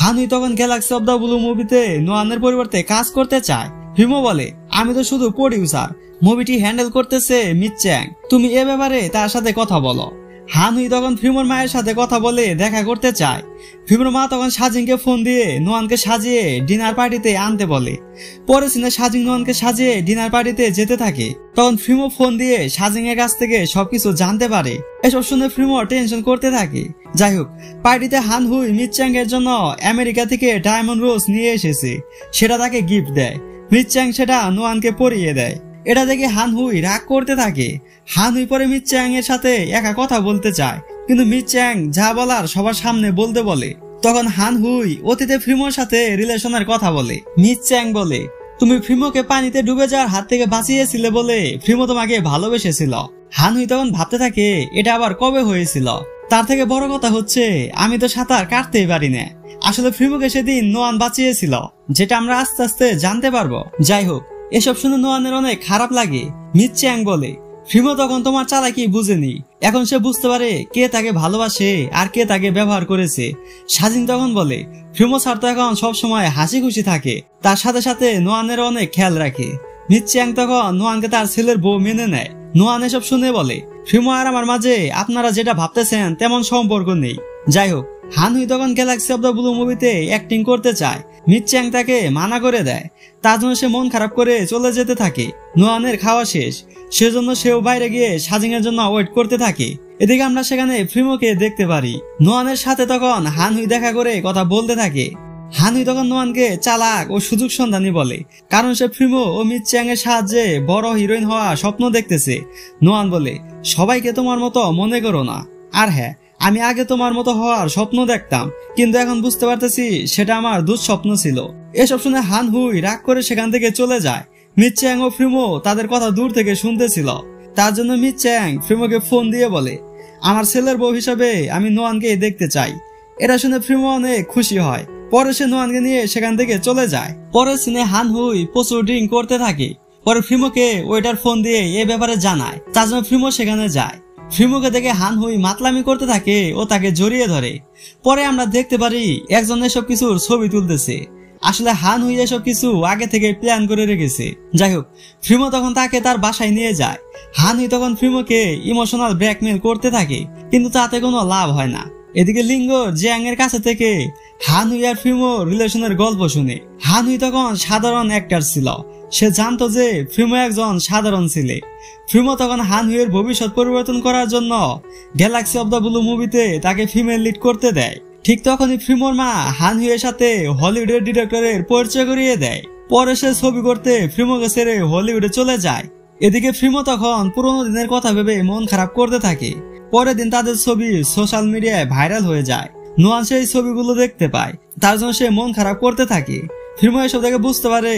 হানহুই তখন গ্যালাক্সি অফ দ্য ব্লু মুভিতে নোয়ানের পরিবর্তে কাজ করতে চায়। ফ্রিমো বলে আমি তো শুধু প্রডিউসার, মুভিটি হ্যান্ডেল করতেছে মিচ্যাং, তুমি এ ব্যাপারে তার সাথে কথা বলো। হানহুই তখন ফ্রিমোর মায়ের সাথে কথা বলে দেখা করতে চায়। ফ্রিমোর মা তখন সাজিংকে ফোন দিয়ে নোয়ানকে সাজিয়ে ডিনার পার্টিতে আনতে বলে। পরে সিনে সাজিং নোয়ানকে সাজিয়ে ডিনার পার্টিতে যেতে থাকে। তখন ফ্রিমো ফোন দিয়ে সাজিং এর কাছ থেকে সবকিছু জানতে পারে। এসব শুনে ফ্রিমো টেনশন করতে থাকে। যাই হোক, পার্টিতে হানহুই মিচ্যাং এর জন্য আমেরিকা থেকে ডায়মন্ড রোজ নিয়ে এসেছে, সেটা তাকে গিফট দেয়। মিচ্যাং সেটা নোয়ানকে পরিয়ে দেয়। এটা দেখে হানহুই রাগ করতে থাকে। হানহুই পরে মিচ্যাং এর সাথে একা কথা বলতে চায়, কিন্তু মিচ্যাং যা বলার সবার সামনে বলতে বলে। তখন হানহুই অতীতে ফ্রিমোর সাথে রিলেশনের কথা বলে। মিচ্যাং বলে তুমি ফ্রিমোকে পানিতে ডুবে যাওয়ার হাত থেকে বাঁচিয়েছিলে বলে ফ্রিমো তোমাকে ভালোবেসেছিল। হানহুই তখন ভাবতে থাকে এটা আবার কবে হয়েছিল। তার থেকে বড় কথা হচ্ছে আমি তো সাঁতার কাটতেই পারি না। আসলে ফ্রিমোকে সেদিন নোয়ান বাঁচিয়েছিল, যেটা আমরা আস্তে আস্তে জানতে পারবো। যাই হোক, এসব শুনে নোয়ানের অনেক খারাপ লাগে। মিচ্যাং বলে ফ্রিমো তখন তোমার চালাকি বুঝেনি, এখন সে বুঝতে পারে কে তাকে ভালোবাসে আর কে তাকে ব্যবহার করেছে। সাজিন তখন বলে ফ্রিমো স্যার তো এখন সবসময় হাসি খুশি থাকে, তার সাথে সাথে নোয়ানের অনেক খেয়াল রাখে। মিচ্যাং তখন নোয়ানকে তার ছেলের বউ মেনে নেয়। নোয়ান এসব শুনে বলে ফ্রিমো আর আমার মাঝে আপনারা যেটা ভাবতেছেন তেমন সম্পর্ক নেই। যাই হোক, হানহুই তখন গ্যালাক্সি অফ দ্য ব্লু মুভিতে অ্যাক্টিং করতে চায়। মিচ্যাং তাকে মানা করে দেয়। তার জন্য সে মন খারাপ করে চলে যেতে থাকে। নোয়ানের খাওয়া শেষ, সেজন্য সেও বাইরে গিয়ে সাজিং এর জন্য ওয়েট করতে থাকে। এদিকে আমরা সেখানে ফ্রিমোকে দেখতে পারি। নোয়ানের সাথে তখন হানহুই দেখা করে কথা বলতে থাকে। হানহুই তখন নোয়ানকে চালাক ও সুযোগ সন্ধানী বলে, কারণ সে ফ্রিমো ও মিচ্যাং এর সাহায্যে বড় হিরোইন হওয়া স্বপ্ন দেখতেছে। নোয়ান বলে সবাইকে তোমার মতো মনে করো না, আর হ্যাঁ আমি আগে তোমার মতো হওয়ার স্বপ্ন দেখতাম, কিন্তু এখন বুঝতে পারতেছি সেটা আমার দুঃস্বপ্ন ছিল। এসব শুনে হানহুই রাগ করে সেখান থেকে চলে যায়। মিচ্যাং ও ফ্রিমো তাদের কথা দূর থেকে শুনতেছিল, তার জন্য মিচ্যাং ফ্রিমোকে ফোন দিয়ে বলে আমার ছেলের বউ হিসাবে আমি নোয়ানকে দেখতে চাই। এটা শুনে ফ্রিমো অনেক খুশি হয়। পরে সে নোয়ানকে নিয়ে সেখান থেকে চলে যায়। পরের সিনে হানহুই প্রচুর ড্রিঙ্ক করতে থাকে। পরে ফ্রিমোকে ওয়েটার ফোন দিয়ে এ ব্যাপারে জানায়, তার জন্য ফ্রিমো সেখানে যায়। ফ্রিমোকে দেখে হানহুই মাতলামি করতে থাকে ও তাকে জড়িয়ে ধরে। পরে আমরা দেখতে পারি একজন এসব কিছুর ছবি তুলতেছে। আসলে হানহুই এসব কিছু আগে থেকে প্ল্যান করে রেখেছে। যাই হোক, ফ্রিমো তখন তাকে তার বাসায় নিয়ে যায়। হানহুই তখন ফ্রিমোকে ইমোশনাল ব্ল্যাকমেল করতে থাকে, কিন্তু তাতে কোনো লাভ হয় না। এদিকে লিঙ্গ জিয়াং এর কাছে থেকে হানহুই আর ফ্রিমো রিলেশনের গল্প শুনে। হানহুই তখন সাধারণ অ্যাক্টর ছিল, সে জানতো যে ফ্রিমো একজন সাধারণ ছেলে। ফ্রিমো তখন হানহুইয়ের ভবিষ্যৎ পরিবর্তন করার জন্য গ্যালাক্সি অফ দ্য ব্লু মুভিতে তাকে ফিমেল লিড করতে দেয়। ঠিক তখনই ফ্রিমোর মা হানহুইয়ের সাথে হলিউডের ডিরেক্টরের পরিচয় করিয়ে দেয়। পরে সে ছবি করতে ফ্রিমোকে ছেড়ে হলিউডে চলে যায়। এদিকে ফ্রিমো তখন পুরোনো দিনের কথা ভেবে মন খারাপ করতে থাকে। পরের দিন তাদের ছবি সোশ্যাল মিডিয়ায় ভাইরাল হয়ে যায়। নোয়ান সেই ছবিগুলো দেখতে পায়, তার জন্য সে মন খারাপ করতে থাকে। ফ্রিমো এসব দেখে বুঝতে পারে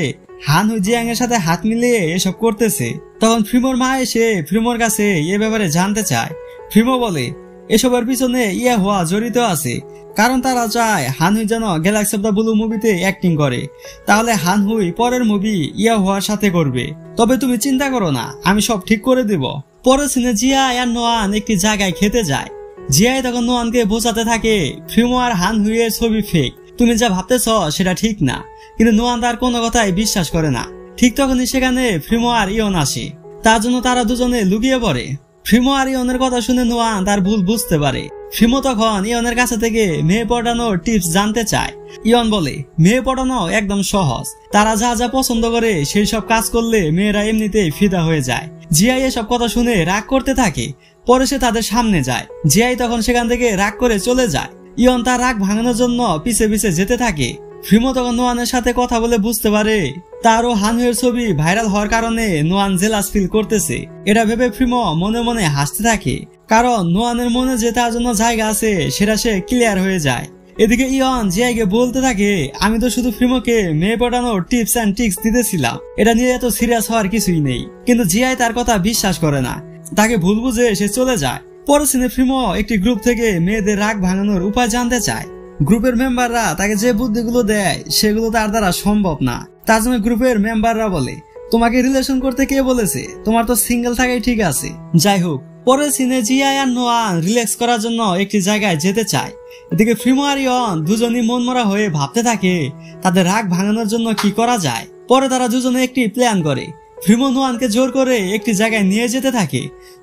হানহুই জিয়াং এর সাথে হাত মিলিয়ে এসব করতেছে। তখন ফ্রিমোর মা এসে ফ্রিমোর কাছে এ ব্যাপারে জানতে চায়। ফ্রিমো বলে এসবের পিছনে ইয়া হওয়া জড়িত আছে, কারণ তারা চায় হানহুই যেন গ্যালাক্সি অফ দ্য ব্লু মুভিতে অ্যাক্টিং করে, তাহলে হানহুই পরের মুভি ইয়া হওয়ার সাথে করবে। তবে তুমি চিন্তা করো না, আমি সব ঠিক করে দিব। পরের সিনে জিয়া আর নোয়ান একটি জায়গায় খেতে যায়। জিয়াই তখন নোয়ানকে বোঝাতে থাকে ফ্রিমো আর হানহুইয়ের ছবি ফেক, তুমি যা ভাবতেছ সেটা ঠিক না। কিন্তু নোয়ান তার কোনো কথাই বিশ্বাস করে না। ঠিক তখনই সেখানে ফ্রিমো আর ইয়ন আসে, তার জন্য তারা দুজনে লুকিয়ে পড়ে। ফ্রিমো আর ইয়নের কথা শুনে নোয়ান তার ভুল বুঝতে পারে। ফ্রিমো তখন ইয়নের কাছে থেকে মেয়ে পটানোর টিপস জানতে চায়। ইয়ন বলে মেয়ে পটানো একদম সহজ, তারা যা যা পছন্দ করে সেই সব কাজ করলে মেয়েরা এমনিতেই ফিদা হয়ে যায়। জিয়াই এসব কথা শুনে রাগ করতে থাকে। পরে সে তাদের সামনে যায়। জিয়াই তখন সেখান থেকে রাগ করে চলে যায়। ইয়ন তার রাগ ভাঙানোর জন্য পিছে পিছে যেতে থাকে। ফ্রিমো তখন নোয়ানের সাথে কথা বলে বুঝতে পারে তারও হানহুইয়ের ছবি ভাইরাল হওয়ার কারণে নোয়ান জেলাস ফিল করতেছে। এটা ভেবে ফ্রিমো মনে মনে হাসতে থাকে, কারণ নোয়ানের মনে যে তার জন্য জায়গা আছে সেটা সে ক্লিয়ার হয়ে যায়। এদিকে ইয়ন জিয়াইকে বলতে থাকে আমি তো শুধু ফ্রিমোকে মেয়ে পটানোর টিপস অ্যান্ড ট্রিক্স দিতেছিলাম, এটা নিয়ে এত সিরিয়াস হওয়ার কিছুই নেই। কিন্তু জিয়াই তার কথা বিশ্বাস করে না, তাকে ভুল বুঝে সে চলে যায়। পরের সিনে ফ্রিমো একটি গ্রুপ থেকে মেয়েদের রাগ ভাঙানোর উপায় জানতে চায়। গ্রুপের মেম্বাররা তাকে যে বুদ্ধিগুলো দেয় সেগুলো তার দ্বারা সম্ভব না। তার জন্য গ্রুপের মেম্বাররা বলে তোমাকে রিলেশন করতে কে বলেছে, তোমার তো সিঙ্গেল থাকাই ঠিক আছে। যাই হোক, পরের সিনে জিয়া আর নোয়ান রিল্যাক্স করার জন্য একটি জায়গায় যেতে চায়। এদিকে ফ্রিমো আর ইয়ন দুজনই মনমরা হয়ে ভাবতে থাকে তাদের রাগ ভাঙানোর জন্য কি করা যায়। পরে তারা দুজনে একটি প্ল্যান করে। ফ্রিমো নোয়ানকে জোর করে একটি জায়গায় নিয়ে যেতে থাকে।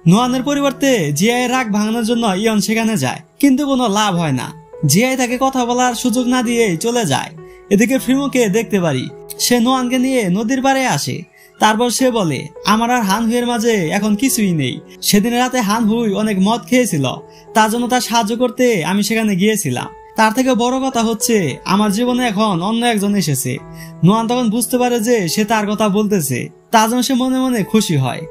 নোয়ানের পরিবর্তে জিয়াই রাগ ভাঙানোর জন্য ইয়ন সেখানে যায়, কিন্তু কোনো লাভ হয় না। জিয়াই তাকে কথা বলার সুযোগ না দিয়ে চলে যায়। এদিকে ফ্রিমোকে দেখতে পারি, সে নোয়ানকে নিয়ে নদীর পাড়ে আসে। তারপর সে বলে আমার আর হানহুইয়ের মাঝে এখন কিছুই নেই। সেদিন রাতে হানহুই অনেক মদ খেয়েছিল, তার জন্য তার সাহায্য করতে আমি সেখানে গিয়েছিলাম। তার থেকে বড় কথা হচ্ছে আমার জীবনে এখন অন্য একজন এসেছে। নোয়ান তখন বুঝতে পারে যে সে তার কথা বলতেছে, তার জন্য সে মনে মনে খুশি হয়।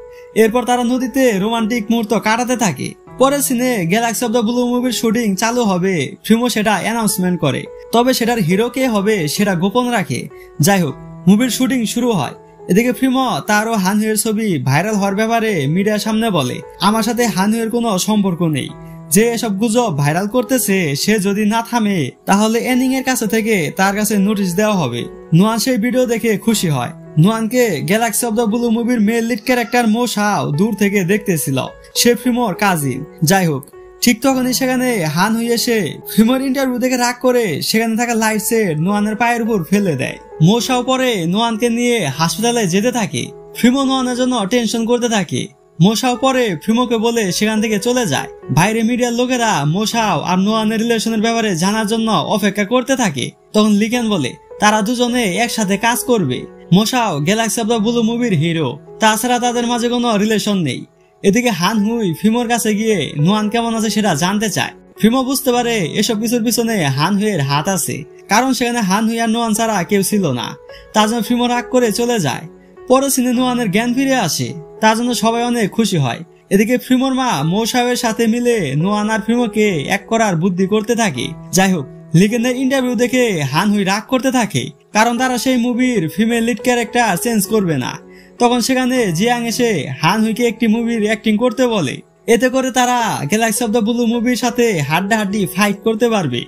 এরপর তারা নদীতে রোমান্টিক মুহূর্ত কাটাতে থাকে। পরের সিনে গ্যালাক্সি অফ দ্য ব্লু মুভির শুটিং চালু হবে, ফ্রিমো সেটা অ্যানাউন্সমেন্ট করে। তবে সেটার হিরো কে হবে সেটা গোপন রাখে। যাই হোক, মুভির শুটিং শুরু হয়। এদিকে ফ্রিমো তারও হানহুইয়ের ছবি ভাইরাল হওয়ার ব্যাপারে মিডিয়ার সামনে বলে আমার সাথে হানহুইয়ের কোনো সম্পর্ক নেই। যে এসব গুজব ভাইরাল করতেছে সে যদি না থামে তাহলে এনিং এর কাছে থেকে তার কাছে নোটিশ দেওয়া হবে। নোয়ান সেই ভিডিও দেখে খুশি হয়। নোয়ানকে গ্যালাক্সি অফ দ্য ব্লু মুভির মেল লিড ক্যারেক্টার মো শাও দূর থেকে দেখতেছিল, সে ফ্রিমোর কাজিন। যাই হোক, ঠিক তখনই সেখানে হানহুই এসে ফ্রিমোর ইন্টারভিউ দেখে রাগ করে সেখানে থাকা লাইট সেট নোয়ানের পায়ের উপর ফেলে দেয়। মো শাও পরে নোয়ানকে নিয়ে হাসপাতালে যেতে থাকে। ফ্রিমো নোয়ানের জন্য টেনশন করতে থাকে। মোশাও পরে ফ্রিমোকে বলে সেখান থেকে চলে যায়। বাইরে মিডিয়ার লোকেরা মোশাও আর নোয়ানের রিলেশনের ব্যাপারে জানার জন্য অপেক্ষা করতে থাকে। তখন লিকেন বলে তারা দুজনে একসাথে কাজ করবে। মোশাও গ্যালাক্সি অফ দ্য ব্লু মুভির হিরো, তাছাড়া তাদের মাঝে কোনো রিলেশন নেই। এদিকে হানহুই ফ্রিমোর কাছে গিয়ে নোয়ান কেমন আছে সেটা জানতে চায়। ফ্রিমো বুঝতে পারে এসব কিছুর পিছনে হানহুইয়ের হাত আছে, কারণ সেখানে হানহুই আর নোয়ান ছাড়া কেউ ছিল না। তার জন্য ফ্রিমো রাগ করে চলে যায়। পরে সিনে নোয়ানের জ্ঞান ফিরে আসে, তার জন্য সবাই অনেক খুশি হয়। এদিকে ফ্রিমোর মা মোশাওয়ের সাথে মিলে নোয়ান আর ফ্রিমোকে এক করার বুদ্ধি করতে থাকে। যাই হোক, লিগেনের ইন্টারভিউ দেখে হানহুই রাগ করতে থাকে, কারণ তারা সেই মুভির ফিমেল লিড ক্যারেক্টার চেঞ্জ করবে না। তখন সেখানে জিয়াং এসে হানহুইকে একটি মুভির অ্যাক্টিং করতে বলে, এতে করে তারা গ্যালাক্সি অফ দ্য ব্লু মুভির সাথে হাড্ডাহাড্ডি ফাইট করতে পারবে।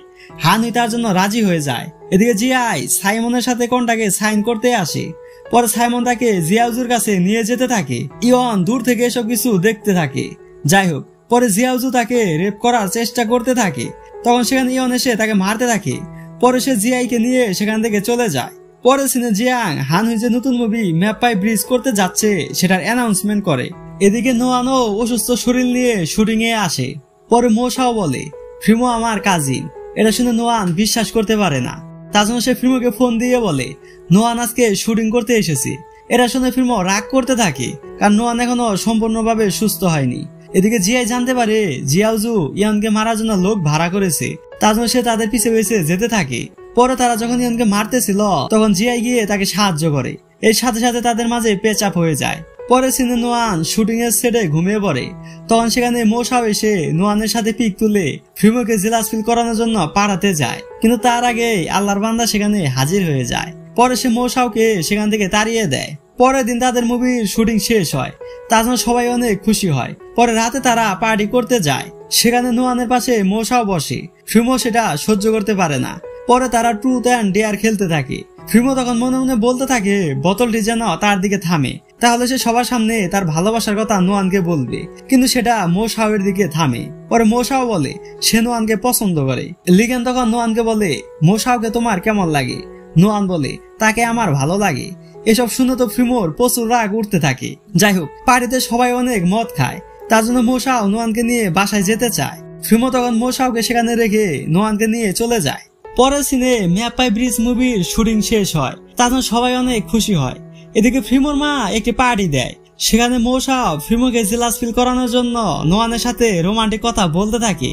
হানহুই তার জন্য রাজি হয়ে যায়। এদিকে জিয়াই সাইমনের সাথে কন্ট্রাক্টে সাইন করতে আসে। পরে সাইমন তাকে জিয়াউজুর কাছে নিয়ে যেতে থাকে। ইয়ন দূর থেকে এসব কিছু দেখতে থাকে। যাই হোক, পরে জিয়াউজু তাকে রেপ করার চেষ্টা করতে থাকে। তখন সেখানে ইয়ন এসে তাকে মারতে থাকে। পরে সে জিয়াইকে নিয়ে সেখান থেকে চলে যায়। পরে সিনে জিয়াং হানহুই যে নতুন মুভি ম্যাপাই ব্রিজ করতে যাচ্ছে সেটার অ্যানাউন্সমেন্ট করে। এদিকে নোয়ানও অসুস্থ শরীর নিয়ে শুটিং এ আসে। পরে মোশাও বলে ফ্রিমো আমার কাজিন। এটা শুনে নোয়ান বিশ্বাস করতে পারে না। তার জন্য সে ফ্রিমোকে ফোন দিয়ে বলে নোয়ান আজকে শুটিং করতে এসেছে। এটা শুনে ফ্রিমো রাগ করতে থাকে, কারণ নোয়ান এখনো সম্পূর্ণভাবে সুস্থ হয়নি। এদিকে জিয়াই জানতে পারে জিয়াউজু ইয়নকে মারার জন্য লোক ভাড়া করেছে, তার জন্য সে তাদের পিছে পিছে যেতে থাকে। পরে তারা যখন ইয়নকে মারতেছিল তখন জিয়াই গিয়ে তাকে সাহায্য করে। এর সাথে সাথে তাদের মাঝে পেচ আপ হয়ে যায়। পরে সিনে নোয়ান শুটিং এর সেটে ঘুমিয়ে পড়ে। তখন সেখানে মৌসাও এসে নোয়ানের সাথে পিক তুলে ফ্রিমোকে জেলাস ফিল করানোর জন্য পাঠাতে যায়, কিন্তু তার আগে আল্লাহর বান্দা সেখানে হাজির হয়ে যায়। পরে সে মৌসাওকে সেখান থেকে তাড়িয়ে দেয়। পরের দিন তাদের মুভির শুটিং শেষ হয়, তার জন্য সবাই অনেক খুশি হয়। পরে রাতে তারা পার্টি করতে যায়, সেখানে নোয়ানের পাশে মৌসাও বসে। ফ্রিমো সেটা সহ্য করতে পারে না। পরে তারা ট্রুথ অ্যান্ড ডেয়ার খেলতে থাকে। ফ্রিমো তখন মনে মনে বলতে থাকে বোতলটি যেন তার দিকে থামে, তাহলে সে সবার সামনে তার ভালোবাসার কথা নোয়ানকে বলবে, কিন্তু সেটা মৌসাওয়ের দিকে থামে। পরে মৌসাও বলে সে নোয়ানকে পছন্দ করে। লিগেন তখন নোয়ানকে বলে মৌসাওকে তোমার কেমন লাগে? নোয়ান বলে তাকে আমার ভালো লাগে। এসব শুনে তো ফ্রিমোর প্রচুর রাগ উঠতে থাকে। যাই হোক, পার্টিতে সবাই অনেক মদ খায়, তার জন্য মৌসাও নোয়ানকে নিয়ে বাসায় যেতে চায়। ফ্রিমো তখন মৌসাওকে সেখানে রেখে নোয়ানকে নিয়ে চলে যায়। পরের সিনে ম্যাপাই ব্রিজ মুভির শুটিং শেষ হয়, তার জন্য সবাই অনেক খুশি হয়। এদিকে ফ্রিমোর মা একটি পার্টি দেয়, সেখানে মৌসাও ফ্রিমোকে জেলাস ফিল করানোর জন্য নোয়ানের সাথে রোমান্টিক কথা বলতে থাকে।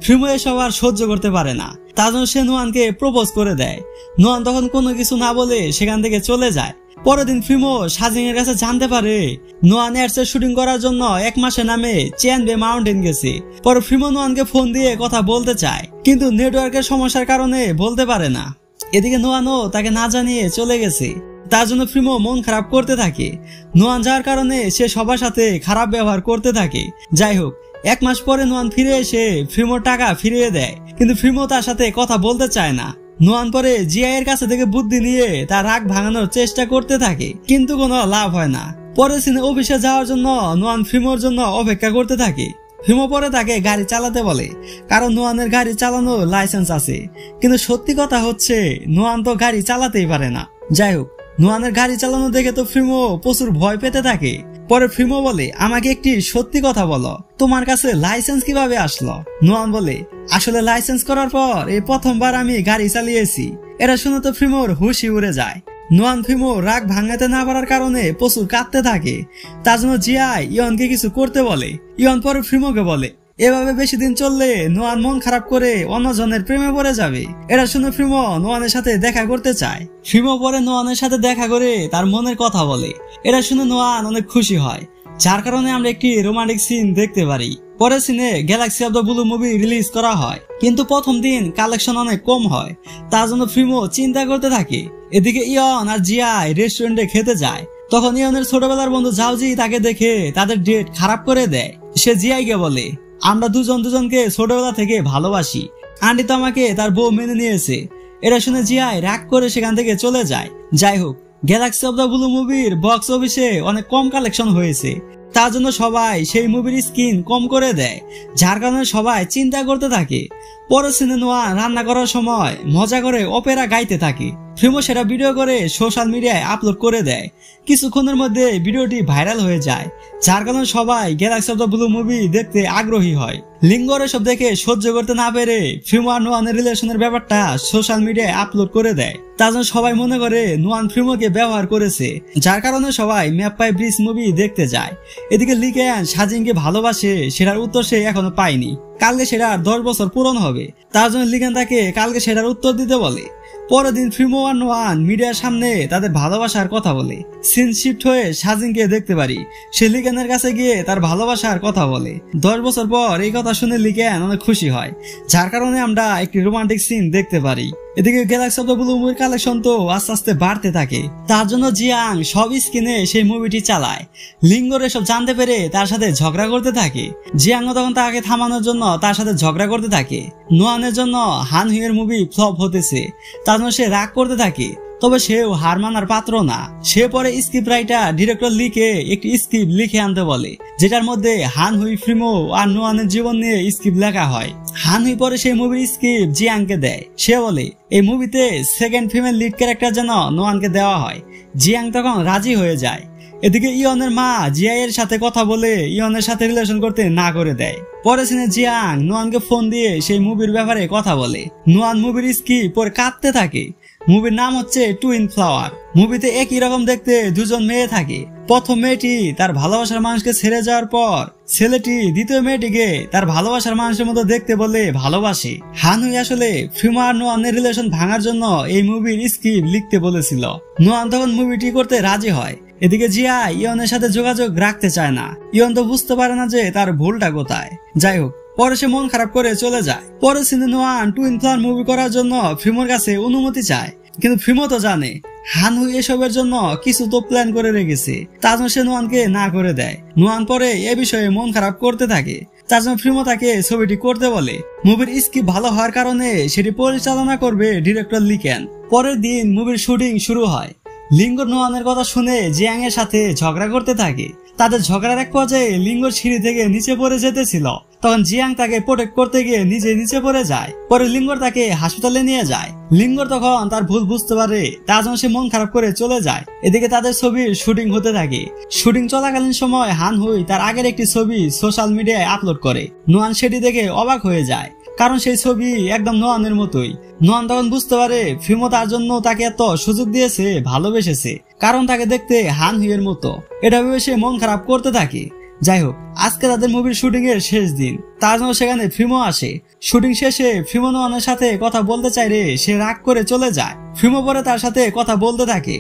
ফ্রিমো এসব আর সহ্য করতে পারে না, তার জন্য সে নোয়ানকে প্রপোজ করে দেয়। নোয়ান তখন কোনো কিছু না বলে সেখান থেকে চলে যায়। পরের দিন ফ্রিমো সাজিং এর কাছে জানতে পারে নোয়ান এর শুটিং করার জন্য 1 মাসের নামে চেয়ানবে মাউন্টেন গেছে। পরে ফ্রিমো নোয়ানকে ফোন দিয়ে কথা বলতে চায়, কিন্তু নেটওয়ার্কের সমস্যার কারণে বলতে পারে না। এদিকে নোয়ানও তাকে না জানিয়ে চলে গেছে, তার জন্য ফ্রিমো মন খারাপ করতে থাকে। নোয়ান যাওয়ার কারণে সে সবার সাথে খারাপ ব্যবহার করতে থাকে। যাই হোক, 1 মাস পরে নোয়ান ফিরে এসে ফ্রিমোর টাকা ফিরিয়ে দেয়, কিন্তু ফ্রিমো তার সাথে কথা বলতে চায় না। নোয়ান পরে জিআই এর কাছে থেকে বুদ্ধি নিয়ে তার রাগ ভাঙানোর চেষ্টা করতে থাকে, কিন্তু কোনো লাভ হয় না। পরে সিনে অফিসে যাওয়ার জন্য নোয়ান ফ্রিমোর জন্য অপেক্ষা করতে থাকে। ফ্রিমো পরে তাকে গাড়ি চালাতে বলে, কারণ নোয়ানের গাড়ি চালানোর লাইসেন্স আছে। কিন্তু সত্যি কথা হচ্ছে নোয়ান তো গাড়ি চালাতেই পারে না। যাই হোক, নোয়ানের গাড়ি চালানো দেখে তো ফ্রিমো প্রচুর ভয় পেতে থাকে। পরে ফ্রিমো বলে আমাকে একটি সত্যি কথা বলো, তোমার কাছে লাইসেন্স কিভাবে আসলো? নোয়ান বলে আসলে লাইসেন্স করার পর এই প্রথমবার আমি গাড়ি চালিয়েছি। এটা শুনে তো ফ্রিমোর হুশই উড়ে যায়। নোয়ান ফ্রিমো রাগ ভাঙাতে না পারার কারণে প্রচুর কাঁদতে থাকে, তার জন্য জিআই ইয়নকে কিছু করতে বলে। ইয়ন পরে ফ্রিমোকে বলে এভাবে বেশি দিন চললে নোয়ান মন খারাপ করে অন্যজনের প্রেমে পড়ে যাবে। এটা শুনে ফ্রিমো নোয়ানের সাথে দেখা করতে চায়। ফ্রিমো পরে নোয়ানের সাথে দেখা করে তার মনের কথা বলে। এটা শুনে নোয়ান অনেক খুশি হয়, যার কারণে আমরা একটি রোমান্টিক সিন দেখতে পারি। পরের সিনে Galaxy of the blue movie release করা হয়, কিন্তু প্রথম দিন কালেকশন অনেক কম হয়, তার জন্য ফ্রিমো চিন্তা করতে থাকে। এদিকে ইয়ন আর জিআই রেস্টুরেন্টে খেতে যায়। তখন ইয়নের ছোটবেলার বন্ধু জাওজি তাকে দেখে তাদের ডেট খারাপ করে দেয়। সে জিআইকে বলে আমরা দুজনকে ছোটবেলা থেকে ভালোবাসি, আন্টি তো আমাকে তার বউ মেনে নিয়েছে। এটা শুনে জিআই রাগ করে সেখান থেকে চলে যায়। যাই হোক, গ্যালাক্সি অফ দ্য ব্লু মুভির বক্স অফিসে অনেক কম কালেকশন হয়েছে, তার জন্য সবাই সেই মুভির স্ক্রিন কম করে দেয়, যার কারণে সবাই চিন্তা করতে থাকে। পরের সিনে নোয়ান রান্না করার সময় মজা করে অপেরা গাইতে থাকে। ফ্রিমো সেটা ভিডিও করে সোশ্যাল মিডিয়ায় আপলোড করে দেয়। কিছুক্ষণের মধ্যে ভিডিওটি ভাইরাল হয়ে যায়, যার কারণে সবাই Galaxy of the blue movie দেখতে আগ্রহী হয়। লিঙ্গর এসব দেখে সহ্য করতে না পেরে ফ্রিমো আর নোয়ানের রিলেশনের ব্যাপারটা সোশ্যাল মিডিয়ায় আপলোড করে দেয়। তার জন্য সবাই মনে করে নোয়ান ফ্রিমোকে ব্যবহার করেছে, যার কারণে সবাই ম্যাপাই ব্রিজ মুভি দেখতে যায়। এদিকে লিগেন সাজিংকে ভালোবাসে, সেটার উত্তর সে এখনো পায়নি। কালকে সেটার 10 বছর পূরণ হবে, তার জন্য লিগেন তাকে কালকে সেটার উত্তর দিতে বলে। পরের দিন ফ্রিমো আর নোয়ান মিডিয়ার সামনে তাদের ভালোবাসার কথা বলে। সিন শিফট হয়ে সাজিংকে দেখতে পারি, সে লিগেনের কাছে গিয়ে তার ভালোবাসার কথা বলে। 10 বছর পর এই কথা শুনে লিগেন অনেক খুশি হয়, যার কারণে আমরা একটি রোমান্টিক সিন দেখতে পারি। এদিকে গ্যালাক্সি অফ দ্য ব্লু মুভির কালেকশন তো আস্তে আস্তে বাড়তে থাকে, তার জন্য জিয়াং সব স্ক্রিনে সেই মুভিটি চালায়। লিঙ্গর এসব জানতে পেরে তার সাথে ঝগড়া করতে থাকে। জিয়াং তখন তাকে থামানোর জন্য তার সাথে ঝগড়া করতে থাকে। নোয়ানের জন্য হানহুইয়ের মুভি ফ্লপ হতেছে, তার জন্য সে রাগ করতে থাকে, তবে সেও হার মানার পাত্র না। সে পরে স্ক্রিপ্ট রাইটার ডিরেক্টর লিখে একটি স্ক্রিপ্ট লিখে আনতে বলে, যেটার মধ্যে হানহুই, ফ্রিমো আর নোয়ানের জীবন নিয়ে স্ক্রিপ্ট লেখা হয়। হানহুই পরে সেই মুভির স্ক্রিপ্ট জিয়াংকে দেয়। সে বলে এই মুভিতে সেকেন্ড ফিমেল লিড ক্যারেক্টার যেন নোয়ানকে দেওয়া হয়। জিয়াং তখন রাজি হয়ে যায়। এদিকে ইয়নের মা জিআই এর সাথে কথা বলে ইয়নের সাথে রিলেশন করতে না করে দেয়। পরে সিনে জিয়াং নোয়ানকে ফোন দিয়ে সেই মুভির ব্যাপারে কথা বলে। নোয়ান মুভির স্ক্রিপ্ট পরে কাঁদতে থাকে। মুভির নাম হচ্ছে টুইন ফ্লাওয়ার। মুভিতে একই রকম দেখতে দুজন মেয়ে থাকে। প্রথম মেয়েটি তার ভালোবাসার মানুষকে ছেড়ে যাওয়ার পর ছেলেটি দ্বিতীয় মেয়েটিকে তার ভালোবাসার মানুষের মতো দেখতে বলে ভালোবাসে। হানহুই আসলে ফ্রিমো আর নোয়ানের রিলেশন ভাঙার জন্য এই মুভির স্ক্রিপ্ট লিখতে বলেছিল। নোয়ান তখন মুভিটি করতে রাজি হয়। এদিকে জিয়া ইয়নের সাথে যোগাযোগ রাখতে চায় না। ইয়ন তো বুঝতে পারে না যে তার ভুলটা কোথায়। যাই হোক, পরে সে মন খারাপ করে চলে যায়। পরে সিনে নোয়ান টুইন ফ্লার মুভি করার জন্য ফ্রিমোর কাছে অনুমতি চায়, কিন্তু ফ্রিমো তো জানে হানহুই এসবের জন্য কিছু তো প্ল্যান করে রেখেছে, তার জন্য সে নোয়ানকে না করে দেয়। নোয়ান পরে এ বিষয়ে মন খারাপ করতে থাকে, তার জন্য ফ্রিমো তাকে ছবিটি করতে বলে। মুভির স্ক্রিপ্ট ভালো হওয়ার কারণে সেটি পরিচালনা করবে ডিরেক্টর লিকেন। পরের দিন মুভির শুটিং শুরু হয়। লিঙ্গর নোয়ানের কথা শুনে জিয়াং এর সাথে ঝগড়া করতে থাকে। তাদের ঝগড়ার এক পর্যায়ে লিঙ্গর সিঁড়ি থেকে নিচে পড়ে যেতেছিল, তখন জিয়াং তাকে প্রোটেক্ট করতে গিয়ে নিজে নিচে পড়ে যায়। পরে লিঙ্গর তাকে হাসপাতালে নিয়ে যায়। লিঙ্গর তখন তার ভুল বুঝতে পারে, তার জন্য সে মন খারাপ করে চলে যায়। এদিকে তাদের ছবির শুটিং হতে থাকে। শুটিং চলাকালীন সময় হানহুই তার আগের একটি ছবি সোশ্যাল মিডিয়ায় আপলোড করে। নোয়ান সেটি দেখে অবাক হয়ে যায়, কারণ সেই ছবি একদম নোয়ানের মতোই। নোয়ান তখন বুঝতে পারে ফ্রিমো তার জন্য তাকে এত সুযোগ দিয়েছে, ভালোবেসেছে, কারণ তাকে দেখতে হানহুইয়ের মতো। এটা ভেবে সে মন খারাপ করতে থাকে। যাই হোক, আজকে তাদের মুভির শুটিং এর শেষ দিন, তার জন্য সেখানে ফ্রিমো আসে। শুটিং শেষে ফ্রিমো নোয়ানের সাথে কথা বলতে চাইলে সে রাগ করে চলে যায়। ফ্রিমো পরে তার সাথে কথা বলতে থাকে।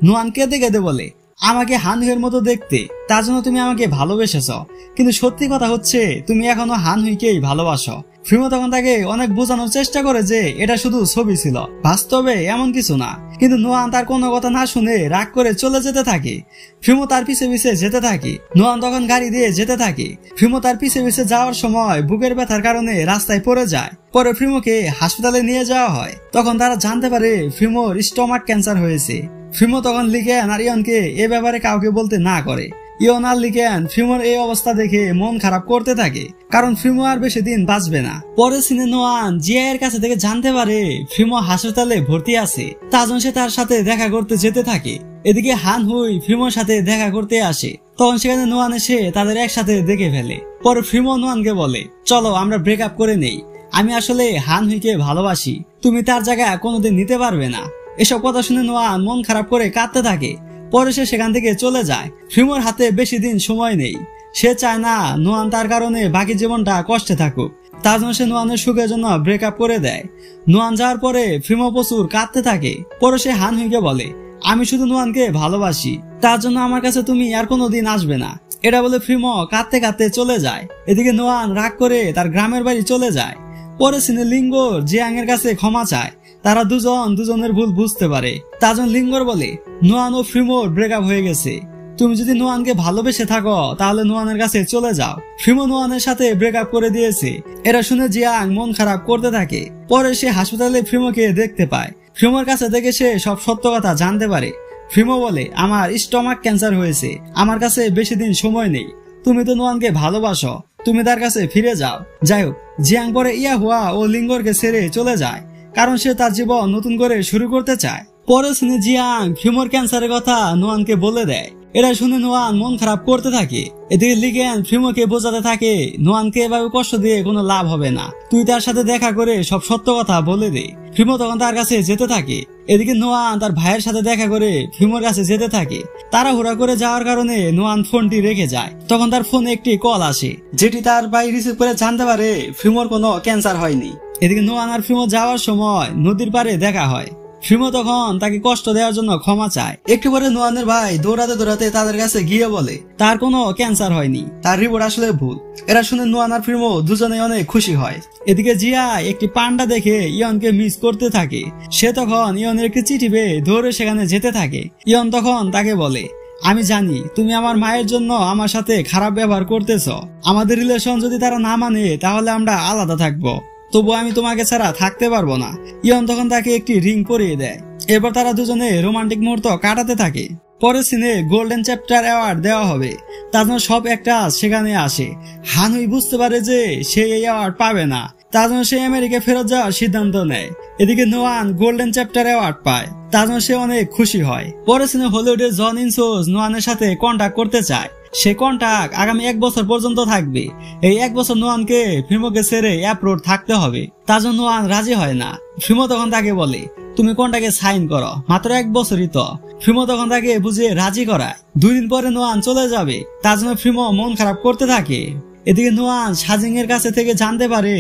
নোয়ান কেঁদে কেঁদে বলে, আমাকে হানহুইয়ের মতো দেখতে, তার জন্য তুমি আমাকে ভালোবেসেছ, কিন্তু সত্যি কথা হচ্ছে তুমি এখনো হানহুইকেই ভালোবাসো। ফ্রিমো তখন তাকে অনেক বোঝানোর চেষ্টা করে যে এটা শুধু ছবি ছিল, বাস্তবে এমন কিছু না, কিন্তু নোয়ান তার কোনো কথা না শুনে রাগ করে চলে যেতে থাকে। ফ্রিমো তার পিছে পিছে যেতে থাকে। নোয়ান তখন গাড়ি দিয়ে যেতে থাকে। ফ্রিমো তার পিছে পিছে যাওয়ার সময় বুকের ব্যথার কারণে রাস্তায় পড়ে যায়। পরে ফ্রিমোকে হাসপাতালে নিয়ে যাওয়া হয়। তখন তারা জানতে পারে ফ্রিমোর স্টমাক ক্যান্সার হয়েছে। ফ্রিমো তখন লিকেন আর ইয়নকে এ ব্যাপারে কাউকে বলতে না করে। ইয়ন আর লিকেন ফ্রিমোর এই অবস্থা দেখে মন খারাপ করতে থাকে, কারণ ফ্রিমো আর বেশি দিন বাঁচবে না। পরে সিনে নোয়ান জিয়া এর কাছে থেকে জানতে পারে ফ্রিমো হাসপাতালে ভর্তি আছে, তার জন্য সে তার সাথে দেখা করতে যেতে থাকে। এদিকে হানহুই ফ্রিমোর সাথে দেখা করতে আসে। তখন সেখানে নোয়ান এসে তাদের একসাথে দেখে ফেলে। পরে ফ্রিমো নোয়ানকে বলে, চলো আমরা ব্রেকআপ করে নেই, আমি আসলে হানহুইকে ভালোবাসি, তুমি তার জায়গা কোনোদিন নিতে পারবে না। এসব কথা শুনে নোয়ান মন খারাপ করে কাঁদতে থাকে। পরে সে সেখান থেকে চলে যায়। ফ্রিমোর হাতে বেশি দিন সময় নেই। সে চায় না নোয়ান তার কারণে বাকি জীবনটা কষ্টে থাকুক, তার জন্য সে নোয়ানের সুখের জন্য ব্রেকআপ করে দেয়। নোয়ান যাওয়ার পরে ফ্রিমো প্রচুর কাঁদতে থাকে। পরে সে হানহুইকে বলে, আমি শুধু নোয়ানকে ভালোবাসি, তার জন্য আমার কাছে তুমি আর কোনোদিন আসবে না। এটা বলে ফ্রিমো কাঁদতে কাঁদতে চলে যায়। এদিকে নোয়ান রাগ করে তার গ্রামের বাড়ি চলে যায়। পরে সিনে লিঙ্গর জিয়াং এর কাছে ক্ষমা চায়। তারা দুজনের ভুল বুঝতে পারে। তার জন্য লিঙ্গর বলে, নোয়ান ও ফ্রিমোর ব্রেকআপ হয়ে গেছে, তুমি যদি নোয়ানকে ভালোবেসে থাকো তাহলে নোয়ানের কাছে চলে যাও। ফ্রিমো নোয়ানের সাথে ব্রেকআপ করে দিয়েছে। এটা শুনে জিয়াং মন খারাপ করতে থাকে। পরে সে হাসপাতালে ফ্রিমোকে দেখতে পায়। ফ্রিমোর কাছে থেকে সে সব সত্য কথা জানতে পারে। ফ্রিমো বলে, আমার স্টমাক ক্যান্সার হয়েছে, আমার কাছে বেশি দিন সময় নেই, তুমি তো নোয়ানকে ভালোবাসো, তুমি তার কাছে ফিরে যাও। যাই হোক, জিয়াং পরে ইয়াহুয়া ও লিঙ্গরকে ছেড়ে চলে যায়, কারণ সে তার জীবন নতুন করে শুরু করতে চায়। পরে শুনে জিয়াং ফ্রিমোর ক্যান্সারের কথা নোয়ানকে বলে দেয়। এটা শুনে নোয়ান মন খারাপ করতে থাকে। এদিকে লিগেন ফ্রিমোকে বোঝাতে থাকে, নোয়ানকে এভাবে কষ্ট দিয়ে কোনো লাভ হবে না, তুই তার সাথে দেখা করে সব সত্য কথা বলে দে। ফ্রিমো তখন তার কাছে যেতে থাকে। এদিকে নোয়ান তার ভাইয়ের সাথে দেখা করে ফ্রিমোর কাছে যেতে থাকে। তাড়াহুড়া করে যাওয়ার কারণে নোয়ান ফোনটি রেখে যায়। তখন তার ফোনে একটি কল আসে, যেটি তার ভাই রিসিভ করে জানতে পারে ফ্রিমোর কোনো ক্যান্সার হয়নি। এদিকে নোয়ান আর ফ্রিমো যাওয়ার সময় নদীর পাড়ে দেখা হয়। ফ্রিমো তখন তাকে কষ্ট দেওয়ার জন্য ক্ষমা চায়। একটু পরে নোয়ানের ভাই দৌড়াতে দৌড়াতে তাদের কাছে গিয়ে বলে তার কোনো ক্যান্সার হয়নি, তার রিপোর্ট আসলে ভুল। এরা শুনে নোয়ান আর ফ্রিমো দুজনে অনেক খুশি হয়। এদিকে জিয়া একটি পান্ডা দেখে ইয়নকে মিস করতে থাকে। সে তখন ইয়নের একটি চিঠি পেয়ে দৌড়ে সেখানে যেতে থাকে। ইয়ন তখন তাকে বলে, আমি জানি তুমি আমার মায়ের জন্য আমার সাথে খারাপ ব্যবহার করতেছ, আমাদের রিলেশন যদি তারা না মানে তাহলে আমরা আলাদা থাকবো, তবু আমি তোমাকে ছাড়া থাকতে পারবো না। ইয়ন তখন তাকে একটি রিং পরিয়ে দেয়। এরপর তারা দুজনে রোমান্টিক মুহূর্ত কাটাতে থাকে। পরের সিনে গোল্ডেন চ্যাপ্টার অ্যাওয়ার্ড দেওয়া হবে, তার জন্য সব একটা সেখানে আসে। হানুই বুঝতে পারে যে সে এই অ্যাওয়ার্ড পাবে না, তার জন্য সে আমেরিকা ফেরত যাওয়ার সিদ্ধান্ত নেয়। এদিকে নোয়ান গোল্ডেন চ্যাপ্টার অ্যাওয়ার্ড পায়, তার জন্য সে অনেক খুশি হয়। পরের সিনে হলিউডের জন ইনসোজ নোয়ানের সাথে কন্ট্যাক্ট করতে চায়। সে কন্ট্যাক্ট আগামী 1 বছর পর্যন্ত থাকবে। এই 1 বছর নোয়ানকে ফ্রিমোকে ছেড়ে অ্যাপ্রোড থাকতে হবে, তার জন্য নোয়ান রাজি হয় না। ফ্রিমো তখন তাকে বলে, তুমি কন্ট্যাক্টে সাইন করো, মাত্র 1 বছরই তো। ফ্রিমো তখন তাকে বুঝিয়ে রাজি করায়। 2 দিন পরে নোয়ান চলে যাবে, তার জন্য ফ্রিমো মন খারাপ করতে থাকে। এদিকে নোয়ান সাজিং এর কাছে থেকে জানতে পারে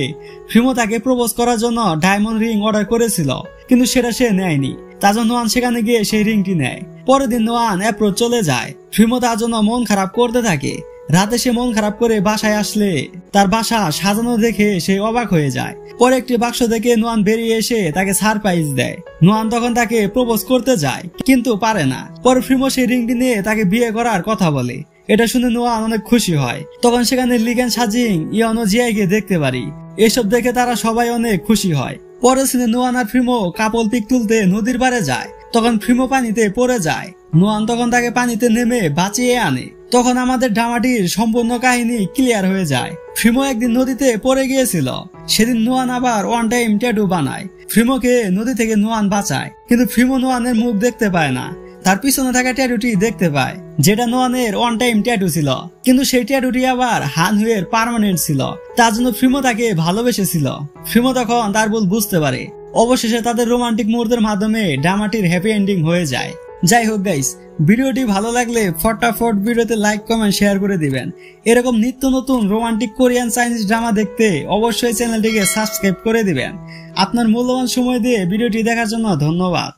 ফ্রিমো তাকে প্রপোজ করার জন্য ডায়মন্ড রিং অর্ডার করেছিল, কিন্তু সেটা সে নেয়নি। তার জন্য নোয়ান সেখানে গিয়ে সেই রিংটি নেয়। পরের দিন নোয়ান অ্যাপ্রোচ চলে যায়। ফ্রিমো তার জন্য মন খারাপ করতে থাকে। রাতে সে মন খারাপ করে বাসায় আসলে তার বাসা সাজানো দেখে সে অবাক হয়ে যায়। পরে একটি বাক্স থেকে নোয়ান বেরিয়ে এসে তাকে সারপ্রাইজ দেয়। নোয়ান তখন তাকে প্রপোজ করতে যায়, কিন্তু পারে না। পরে ফ্রিমো সেই রিংটি নিয়ে তাকে বিয়ে করার কথা বলে। এটা শুনে নোয়ান অনেক খুশি হয়। তখন সেখানে লিগেন, সাজিং, ইয়ন ও জিয়াইকে দেখতে পারি। এসব দেখে তারা সবাই অনেক খুশি হয়। পরের সিনে নোয়ান আর ফ্রিমো কাপল পিক তুলতে নদীর পাড়ে যায়। তখন ফ্রিমো পানিতে পড়ে যায়। নোয়ান তখন তাকে পানিতে নেমে বাঁচিয়ে আনে। তখন আমাদের ড্রামাটির সম্পূর্ণ কাহিনী ক্লিয়ার হয়ে যায়। ফ্রিমো একদিন নদীতে পড়ে গিয়েছিল। সেদিন নোয়ান আবার ওয়ান টাইম ট্যাটু বানায়। ফ্রিমোকে নদী থেকে নোয়ান বাঁচায়, কিন্তু ফ্রিমো নোয়ানের মুখ দেখতে পায় না। তার পিছনে থাকা ট্যাটুটি দেখতে পায়, যেটা নোয়ানের ওয়ান টাইম ট্যাটু ছিল, কিন্তু সেই ট্যাটুটি আবার হানহুয়ের পার্মানেন্ট ছিল। তার জন্য ফ্রিমো তাকে ভালোবেসেছিল। ফ্রিমো তখন তার ভুল বুঝতে পারে। অবশেষে তাদের রোমান্টিক মুহূর্তের মাধ্যমে ড্রামাটির হ্যাপি এন্ডিং হয়ে যায়। যাই হোক গাইস, ভিডিওটি ভালো লাগলে ফটাফট ভিডিওতে লাইক, কমেন্ট, শেয়ার করে দিবেন। এরকম নিত্য নতুন রোমান্টিক কোরিয়ান চাইনিজ ড্রামা দেখতে অবশ্যই চ্যানেলটিকে সাবস্ক্রাইব করে দিবেন। আপনার মূল্যবান সময় দিয়ে ভিডিওটি দেখার জন্য ধন্যবাদ।